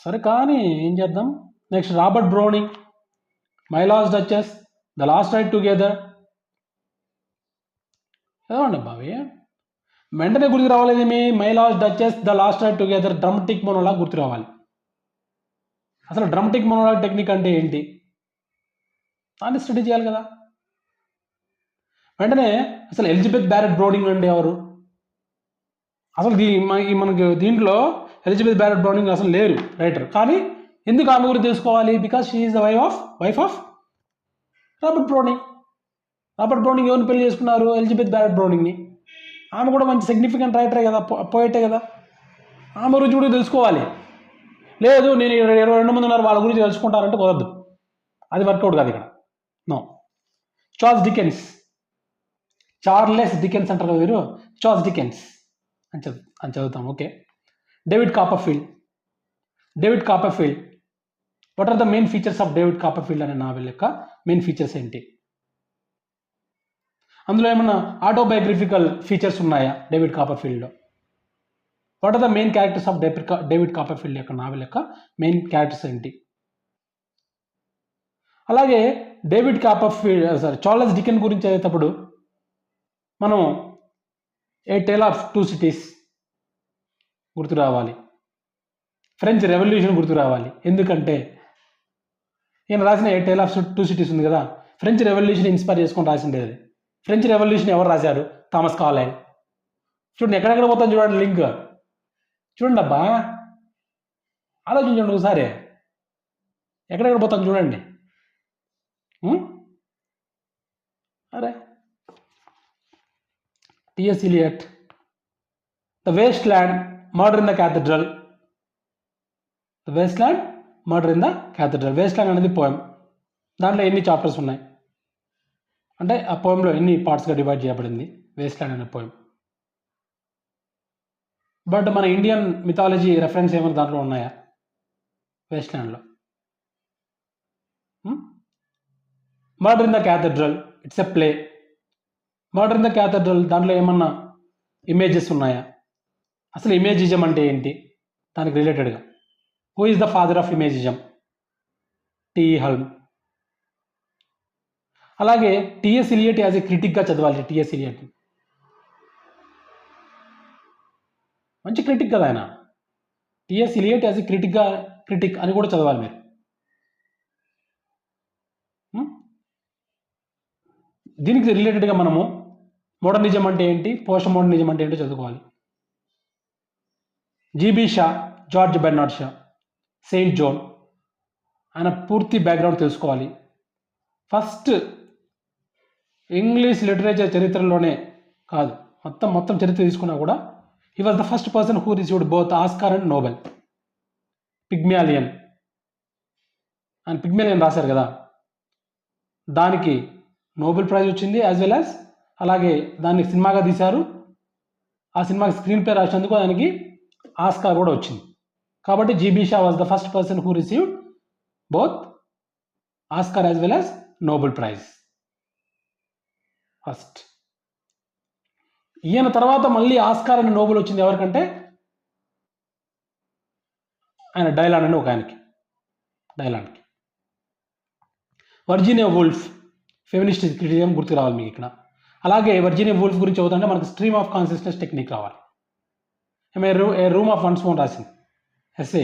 సరే కానీ ఏం చేద్దాం. Next Robert Browning, my last duchess, the last ride together. చదవండి బావి. వెంటనే గుర్తు రావాలి. My last duchess, the last ride together dramatic monologue గుర్తు రావాలి. అసలు డ్రమటిక్ మోనోలాగ్ టెక్నిక్ అంటే ఏంటి? దాన్ని స్టడీ చేయాలి కదా. వెంటనే అసలు ఎలిజబెత్ బ్యారెట్ బ్రౌనింగ్ అంటే ఎవరు? అసలు మనకి దీంట్లో ఎలిజబెత్ బ్యారెట్ బ్రౌనింగ్ అసలు లేరు రైటర్. కానీ ఎందుకు ఆమె గురించి తెలుసుకోవాలి? Because she is the wife of Robert Browning. Robert Browning ఎవరిని పెళ్లి చేసుకున్నారు? ఎలిజబెత్ బ్యారెట్ బ్రౌనింగ్ని. ఆమె కూడా మంచి సిగ్నిఫికెంట్ రైటరే కదా, పోయిటే కదా. ఆమె గురించి కూడా తెలుసుకోవాలి. లేదు నేను 22 మంది ఉన్నారు వాళ్ళ గురించి తెలుసుకుంటారంటే కుదరదు, అది వర్కౌట్ కాదు ఇక్కడ. నో. చార్లెస్ డికెన్స్ అంటారు కదా మీరు, చార్ల్స్ డికెన్స్ అని చదువుతాం. Okay. David Copperfield. What are the main features of David Copperfield అనే నావెల్ యొక్క మెయిన్ ఫీచర్స్ ఏంటి? అందులో ఏమన్నా ఆటోబయోగ్రఫికల్ ఫీచర్స్ ఉన్నాయా డేవిడ్ కాపర్ఫీల్డ్లో? What are the main characters of David Copperfield యొక్క నావెల్ యొక్క మెయిన్ క్యారెక్టర్స్ ఏంటి? అలాగే చార్లెస్ డికెన్స్ గురించి చదివేటప్పుడు మనం a tale of two cities గుర్తు రావాలి, ఫ్రెంచ్ రెవల్యూషన్ గుర్తు రావాలి. ఎందుకంటే ఈయన రాసిన a tale of two cities ఉంది కదా, ఫ్రెంచ్ రెవల్యూషన్ ఇన్స్పైర్ చేసుకొని రాసిండే అది. ఫ్రెంచ్ రెవల్యూషన్ ఎవరు రాశారు? Thomas Carlyle. చూడండి ఎక్కడెక్కడ పోతాం చూడండి లింక్. చూడండి అబ్బా, ఆలోచించండి ఒకసారి. ఎక్కడెక్కడ పోతాం చూడండి. అరే TS Eliot, The Waste land, murder in the cathedral. Waste land అనేది పోయం. దాంట్లో ఎన్ని చాప్టర్స్ ఉన్నాయి అంటే ఆ పోయంలో ఎన్ని పార్ట్స్గా డివైడ్ చేయబడింది వేస్ట్ ల్యాండ్ అనే పోయం. బట్ మన ఇండియన్ మిథాలజీ రెఫరెన్స్ ఏమైనా దాంట్లో ఉన్నాయా వేస్ట్ ల్యాండ్లో? Murder in the cathedral, it's a play. Murder in the cathedral దాంట్లో ఏమన్నా ఇమేజెస్ ఉన్నాయా? అసలు ఇమేజిజం అంటే ఏంటి దానికి రిలేటెడ్గా? Who is the father of imagism? T E Hulme. అలాగే టిఎస్ ఇలియట్ యాజ్ ఏ క్రిటిక్గా చదవాలి. టిఎస్ ఇలియట్ మంచి క్రిటిక్ కదా ఆయన. T S Eliot as a critic అని కూడా చదవాలి మీరు. దీనికి రిలేటెడ్గా మనము మోడర్నిజం అంటే ఏంటి, పోస్ట్ మోడర్నిజం అంటే ఏంటో చదువుకోవాలి. GB Shah, George Bernard Shah, Saint zone, ఆయన పూర్తి బ్యాక్గ్రౌండ్ తెలుసుకోవాలి. ఫస్ట్ ఇంగ్లీష్ లిటరేచర్ చరిత్రలోనే కాదు, మొత్తం చరిత్ర తీసుకున్నా కూడా he was the first person who received both Oscar and Nobel. Pygmalion, ఆయన పిగ్మాలియన్ రాశారు కదా, దానికి నోబెల్ ప్రైజ్ వచ్చింది. యాజ్ వెల్ యాజ్ అలాగే దాన్ని సినిమాగా తీశారు, ఆ సినిమాకి స్క్రీన్ ప్లే రాసినందుకు దానికి ఆస్కార్ కూడా వచ్చింది. కాబట్టి GB Shah was the first person who received both Oscar as well as Nobel prize first. ఈయన తర్వాత మళ్ళీ ఆస్కార్ అండ్ నోబెల్ వచ్చింది ఎవరికంటే ఆయన డైలాన్ అని ఒక ఆయనకి, డైలాన్కి. వర్జీనియా వూల్ఫ్, ఫెమినిస్ట్ క్రిటిసిజం గుర్తు రావాలి మీకు ఇక్కడ. అలాగే వర్జీనియా వూల్ఫ్ గురించి చదువుతుంటే మనకు స్ట్రీమ్ ఆఫ్ కాన్షియస్నెస్ టెక్నిక్ రావాలి. ఏ రూమ్ ఆఫ్ వన్స్ ఓన్ రాసింది ఎస్ఏ.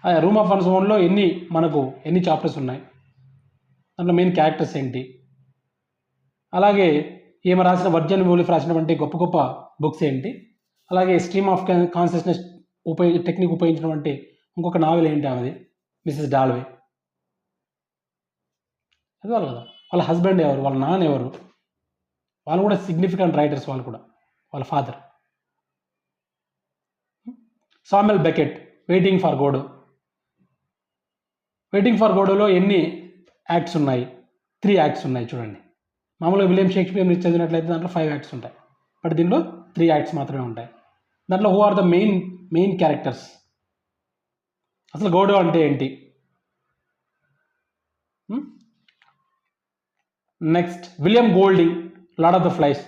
ఆ రూమ్ ఆఫ్ వన్స్ ఓన్లో ఎన్ని చాప్టర్స్ ఉన్నాయి, దాంట్లో మెయిన్ క్యారెక్టర్స్ ఏంటి, అలాగే ఈమె రాసిన వర్జీనియా వూల్ఫ్ రాసినటువంటి గొప్ప గొప్ప బుక్స్ ఏంటి, అలాగే స్ట్రీమ్ ఆఫ్ కాన్షియస్నెస్ టెక్నిక్ ఉపయోగించినటువంటి ఇంకొక నావెల్ ఏంటి ఆమెది, మిసెస్ డాల్వే. చదవాలి కదా. వాళ్ళ హస్బెండ్ ఎవరు, వాళ్ళ నాన్న ఎవరు, వాళ్ళు కూడా సిగ్నిఫికెంట్ రైటర్స్, వాళ్ళు కూడా వాళ్ళ father. Samuel Beckett, waiting for Godot. Waiting for గోడోలో ఎన్ని యాక్ట్స్ ఉన్నాయి, 3 యాక్ట్స్ ఉన్నాయి చూడండి. మామూలుగా విలియం షేక్స్పియర్ మీరు చదివినట్లయితే దాంట్లో 5 యాక్ట్స్ ఉంటాయి, బట్ దీనిలో 3 యాక్ట్స్ మాత్రమే ఉంటాయి. దాంట్లో who are the main characters, అసలు గోడో అంటే ఏంటి. Next William Golding, Lord of the Flies.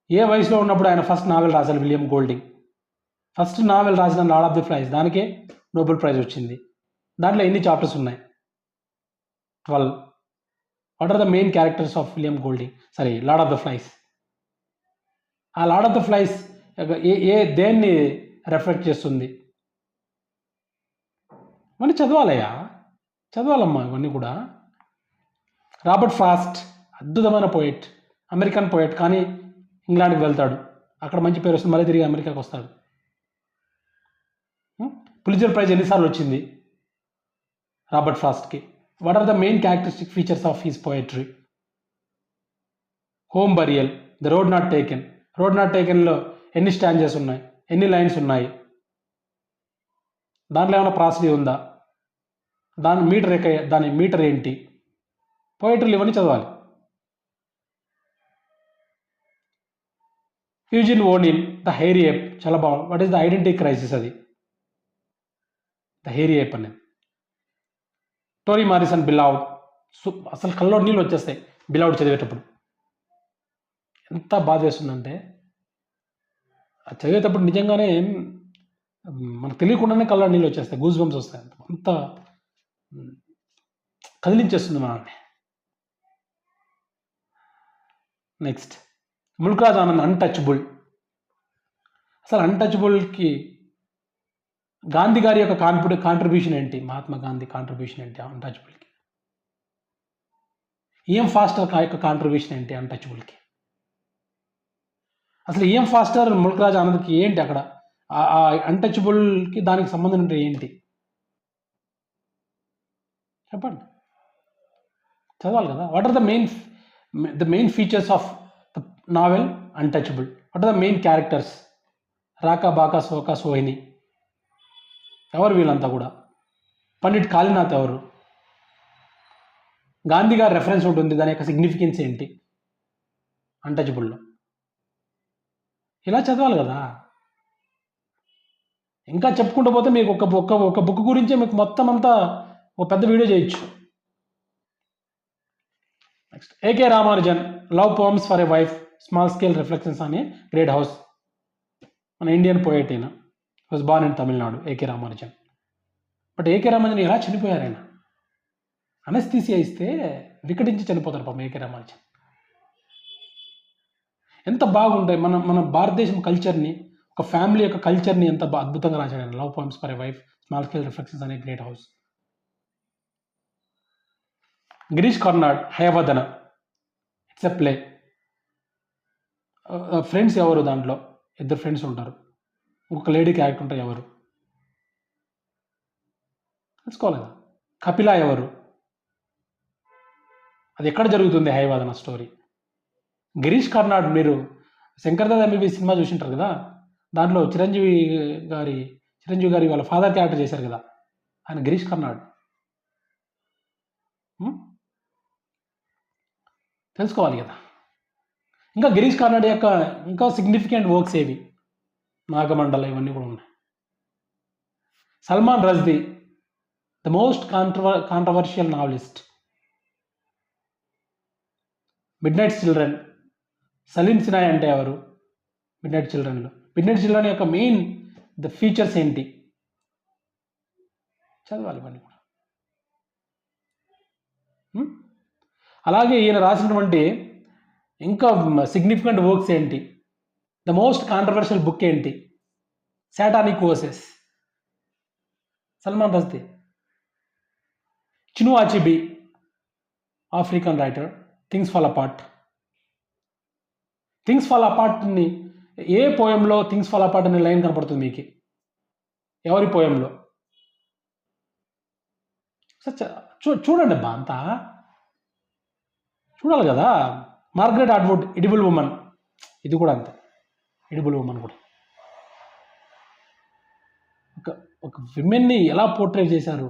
ఏ వయసులో ఉన్నప్పుడు ఆయన ఫస్ట్ నావెల్ రాశారు విలియం గోల్డింగ్. ఫస్ట్ నావెల్ రాసిన లార్డ్ ఆఫ్ ది ఫ్లైస్, దానికే నోబెల్ ప్రైజ్ వచ్చింది. దాంట్లో ఎన్ని చాప్టర్స్ ఉన్నాయి, 12. What are the main characters of William Golding, Lord of the Flies. ఆ లార్డ్ ఆఫ్ ద ఫ్లైస్ దేన్ని రెఫ్లెక్ట్ చేస్తుంది, ఇవన్నీ చదవాలమ్మా ఇవన్నీ కూడా. రాబర్ట్ ఫ్రాస్ట్, అద్భుతమైన పోయెట్, అమెరికన్ పోయెట్, కానీ ఇంగ్లాండ్కి వెళ్తాడు, అక్కడ మంచి పేరు వస్తుంది, మళ్ళీ తిరిగి అమెరికాకి వస్తాడు. పులిట్జర్ ప్రైజ్ ఎన్నిసార్లు వచ్చింది రాబర్ట్ ఫ్రాస్ట్కి. What are the main characteristic features of his poetry. Home burial, the road not taken. Road not టేకెన్లో ఎన్ని స్టాంజెస్ ఉన్నాయి, ఎన్ని లైన్స్ ఉన్నాయి, దాంట్లో ఏమైనా ప్రాసడీ ఉందా, దాని మీటర్ ఏంటి, పోయిటరీలు ఇవన్నీ చదవాలి. యూజిన్ ఓనిల్, ద హెయిరీ ఏప్, చాలా బాగుంది. What is the identity crisis, అది ద హెయిరీ ఏప్ అనేది. Tony Morrison, beloved. అసలు కల్లో నీళ్ళు వచ్చేస్తాయి బిలౌడ్ చదివేటప్పుడు. ఎంత బాధ వేస్తుందంటే అది చదివేటప్పుడు నిజంగానే మనకు తెలియకుండానే కల్లో నీళ్ళు వచ్చేస్తాయి, గూస్ బంప్స్ వస్తాయి, అంత కదిలించేస్తుంది మనల్ని. Next Mulk Raj Anand, untouchable. అసలు అన్టచబుల్కి గాంధీ గారి యొక్క కాంట్రిబ్యూషన్ ఏంటి, మహాత్మా గాంధీ కాంట్రిబ్యూషన్ ఏంటి అన్టచబుల్కి, ఈఎం ఫాస్టర్ యొక్క కాంట్రిబ్యూషన్ ఏంటి అన్టచబుల్కి, అసలు ఈఎం ఫాస్టర్ ముల్క్రాజ్ ఆనంద్కి ఏంటి అక్కడ ఆ అన్టచబుల్కి దానికి సంబంధం అంటే ఏంటి చెప్పండి, చదవాలి కదా. What are the main features of the novel untouchable. What are the main characters, Rakha, Bakha, Soka, Sohini, ఎవరు వీళ్ళంతా కూడా. పండిట్ కాళీనాథ్ ఎవరు, గాంధీ గారి రెఫరెన్స్ ఉంటుంది, దాని యొక్క సిగ్నిఫికెన్స్ ఏంటి అన్టచబుల్లో, ఇలా చదవాలి కదా. ఇంకా చెప్పుకుంటూ పోతే మీకు ఒక బుక్ గురించే మీకు మొత్తం అంతా ఒక పెద్ద వీడియో చేయొచ్చు. Next AK Ramanujan, Love pomps for a wife, small scale reflections అనే గ్రేట్ హౌస్. మన ఇండియన్ పోయెట్ అయినా, was born in Tamil Nadu, AK Ramanujan. But AK Ramanujan ఎలా చనిపోయారు, ఆయన అనస్థీసియా ఇస్తే వికటించి చనిపోతారు పాపం ఏకే రామానుజన్. ఎంత బాగుంటాయి మన భారతదేశం కల్చర్ని, ఒక ఫ్యామిలీ యొక్క కల్చర్ని ఎంత అద్భుతంగా రాశాడు. Love pomps for a wife, small scale reflections అనే great house. Girish Karnad Hayavadana, it's a play. Friends ఎవరు దాంట్లో? ఇద్దరు ఫ్రెండ్స్ ఉంటారు, ఇంకొక లేడీ క్యారెక్టర్ ఉంటారు. ఎవరు తెలుసుకోవాలి కదా. కపిల ఎవరు? అది ఎక్కడ జరుగుతుంది హయవాదన స్టోరీ? గిరీష్ కర్నాడ్, మీరు శంకర్ దాదా ఎంబీబీఎస్ సినిమా చూసింటారు కదా, దాంట్లో చిరంజీవి గారి వాళ్ళ ఫాదర్ క్యారెక్టర్ చేశారు కదా, ఆయన గిరీష్ కర్నాడ్. తెలుసుకోవాలి కదా. ఇంకా గిరీష్ కర్నాడ్ యొక్క ఇంకా సిగ్నిఫికెంట్ వర్క్స్ ఏవి? నాగమండల, ఇవన్నీ కూడా ఉన్నాయి. Salman Rushdie, the most controversial novelist. Midnight children, Saleem Sinai అంటే ఎవరు? మిడ్ నైట్ చిల్డ్రన్ యొక్క మెయిన్ ద ఫీచర్స్ ఏంటి? చదవాలి ఇవన్నీ కూడా. అలాగే ఈయన రాసినటువంటి ఇంకా సిగ్నిఫికెంట్ వర్క్స్ ఏంటి? ద మోస్ట్ కాంట్రవర్షియల్ బుక్ ఏంటి? Satanic verses, Salman Rushdie. Chinua Achebe, African writer, things fall అపార్ట్ని ఏ పోయంలో థింగ్స్ ఫాల్ అపార్ట్ అనే లైన్ కనపడుతుంది మీకు? ఎవరి పోయంలో? చూడండి అబ్బా, అంతా చూడాలి కదా. మార్గరెట్ అట్వుడ్, ఎడిబుల్ ఉమెన్, ఇది కూడా అంతే. ఎడిబుల్ ఉమెన్ కూడా ఒక విమెన్ని ఎలా పోర్ట్రేట్ చేశారు,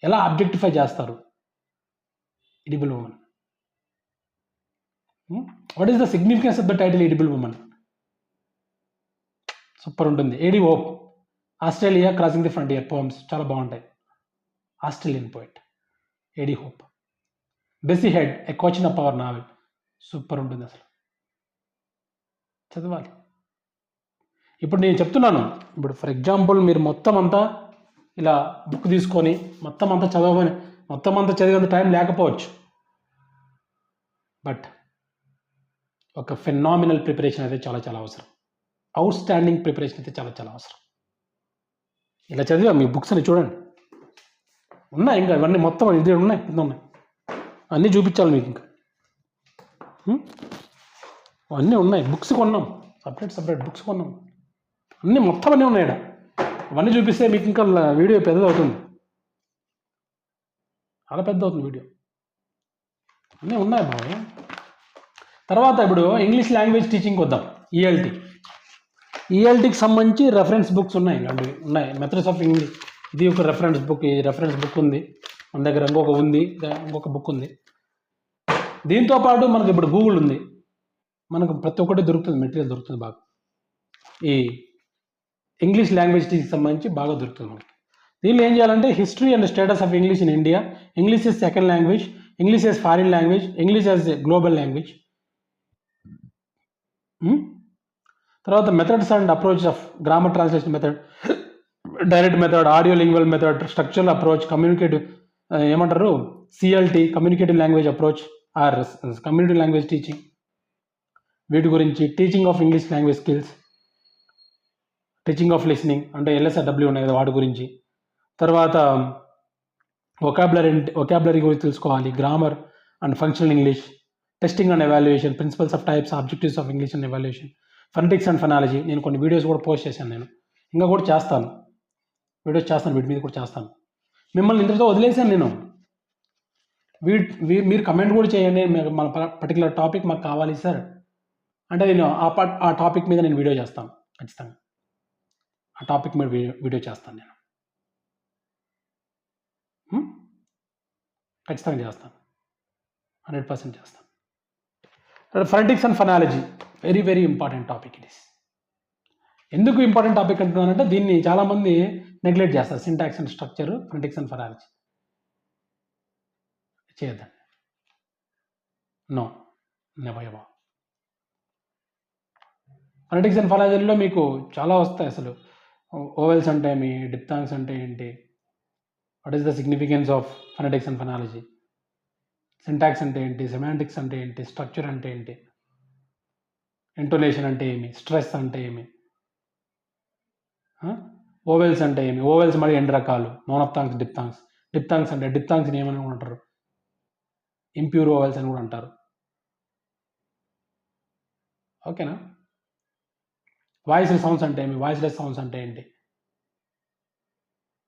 ఎలా అబ్జెక్టిఫై చేస్తారు. Edible woman. What is the significance of the title edible woman? Super ఉంటుంది. A D Hope, Australia crossing the frontier poems చాలా బాగుంటాయి. Australian poet A D Hope. Bessie Head, a question of power novel, super ఉంటుంది అసలు, చదవాలి. ఇప్పుడు నేను చెప్తున్నాను, ఇప్పుడు ఫర్ ఎగ్జాంపుల్ మీరు మొత్తం అంతా ఇలా బుక్ తీసుకొని మొత్తం అంతా చదివేంత టైం లేకపోవచ్చు, బట్ ఒక ఫెనామినల్ ప్రిపరేషన్ అయితే చాలా చాలా అవసరం. అవుట్ స్టాండింగ్ ప్రిపరేషన్ అయితే చాలా చాలా అవసరం. ఇలా చదివా మీ బుక్స్ అని చూడండి, ఉన్నాయి ఇంకా ఇవన్నీ మొత్తం ఇది ఉన్నాయి, అన్నీ చూపించాలి మీకు. ఇంకా అన్నీ ఉన్నాయి. బుక్స్ కొన్నాం, సపరేట్ బుక్స్ కొన్నాం, అన్నీ మొత్తం అన్నీ ఉన్నాయి. అవన్నీ చూపిస్తే మీకు ఇంకా వీడియో పెద్దది అవుతుంది, చాలా పెద్ద అవుతుంది వీడియో. అన్నీ ఉన్నాయి బాబు. తర్వాత ఇప్పుడు ఇంగ్లీష్ లాంగ్వేజ్ టీచింగ్కి వద్దాం. ఈఎల్టీకి సంబంధించి రెఫరెన్స్ బుక్స్ ఉన్నాయి. మెథడ్స్ ఆఫ్ ఇంగ్లీష్, ఇది ఒక రెఫరెన్స్ బుక్. ఈ రెఫరెన్స్ బుక్ ఉంది మన దగ్గర, ఇంకొక బుక్ ఉంది. దీంతోపాటు మనకు ఇప్పుడు గూగుల్ ఉంది, మనకు ప్రతి ఒక్కటి దొరుకుతుంది, మెటీరియల్ దొరుకుతుంది బాగా. ఈ ఇంగ్లీష్ లాంగ్వేజ్ టీచింగ్కి సంబంధించి బాగా దొరుకుతుంది మనకి. దీనిలో ఏం చేయాలంటే history and status of English in India, English is second language, English is foreign language, English as global language. తర్వాత methods and approach of grammar translation method, direct method, audio lingual method, structural approach, communicative ఏమంటారు CLT, communicative language approach or community language teaching, వీటి గురించి. Teaching of English language skills, teaching of listening అంటే LSRW ఉన్నాయి కదా, వాటి గురించి. తర్వాత ఒకాబులరీ గురించి తెలుసుకోవాలి, grammar and functional English, testing and evaluation, principles of types, objectives of English and evaluation, phonetics and phonology. నేను కొన్ని వీడియోస్ కూడా పోస్ట్ చేశాను, నేను ఇంకా కూడా చేస్తాను, వీటి మీద కూడా చేస్తాను. మిమ్మల్ని ఇంతటితో వదిలేసాను నేను. మీరు కమెంట్ కూడా చేయండి, మన పర్టికులర్ టాపిక్ మాకు కావాలి సార్ అంటే నేను ఆ టాపిక్ మీద నేను వీడియో చేస్తాను, ఖచ్చితంగా ఆ టాపిక్ మీద వీడియో చేస్తాను, నేను ఖచ్చితంగా చేస్తాను, 100% చేస్తాను. Phonetics and phonology, very very important topic it is. ఎందుకు ఇంపార్టెంట్ టాపిక్ అంటున్నానంటే దీన్ని చాలామంది నెగ్లెక్ట్ చేస్తారు. Syntax and structure, phonetics and phonology చేయొద్దండి. No, never ever. Phonetics and ఫనాలజీలో మీకు చాలా వస్తాయి అసలు. ఓవెల్స్ అంటే ఏమి, డిప్థాంగ్స్ అంటే ఏంటి, what is the significance of phonetics and phonology, syntax అంటే ఏంటి, సెమాంటిక్స్ అంటే ఏంటి, స్ట్రక్చర్ అంటే ఏంటి, ఇంటోనేషన్ అంటే ఏమి, స్ట్రెస్ అంటే ఏమి, ఓవెల్స్ అంటే ఏమి, ఓవెల్స్ మరి ఎన్ని రకాలు, మోనోప్థాంగ్స్, డిప్థాంగ్స్ అంటే డిప్థాంగ్స్ని ఏమని అంటారు, ఇంప్యూర్ వోవెల్స్ అని కూడా అంటారు. ఓకేనా? వాయిస్లెస్ సౌండ్స్ అంటే ఏమి, వాయిస్లెస్ సౌండ్స్ అంటే ఏంటి,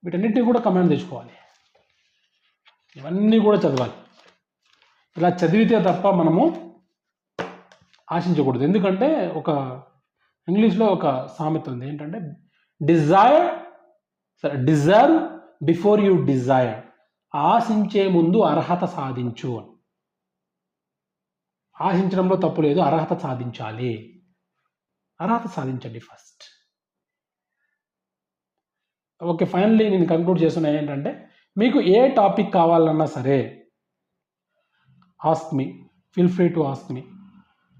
వీటన్నిటిని కూడా కమాండ్ తెచ్చుకోవాలి. ఇవన్నీ కూడా చదవాలి. ఇలా చదివితే తప్ప మనము ఆశించకూడదు. ఎందుకంటే ఒక ఇంగ్లీష్లో ఒక సామెత ఉంది ఏంటంటే డిజైర్ బిఫోర్ యూ డిజైర్, ఆశించే ముందు అర్హత సాధించు అని. ఆశించడంలో తప్పు లేదు, అర్హత సాధించాలి. అర్హత సాధించండి ఫస్ట్. ఓకే, ఫైనల్లీ నేను కంక్లూడ్ చేస్తున్నా ఏంటంటే మీకు ఏ టాపిక్ కావాలన్నా సరే ask me, feel free to ask me.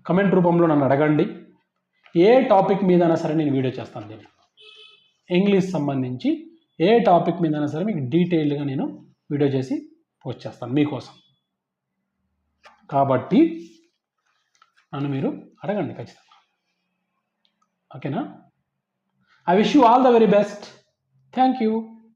Comment రూపంలో నన్ను అడగండి. ఏ టాపిక్ మీదైనా సరే నేను వీడియో చేస్తాను. దీన్ని ఇంగ్లీష్ సంబంధించి ఏ టాపిక్ మీదైనా సరే మీకు డీటెయిల్డ్గా నేను వీడియో చేసి పోస్ట్ చేస్తాను మీకోసం. కాబట్టి నన్ను మీరు అడగండి ఖచ్చితంగా. ఓకేనా? I wish you all the very best. Thank you.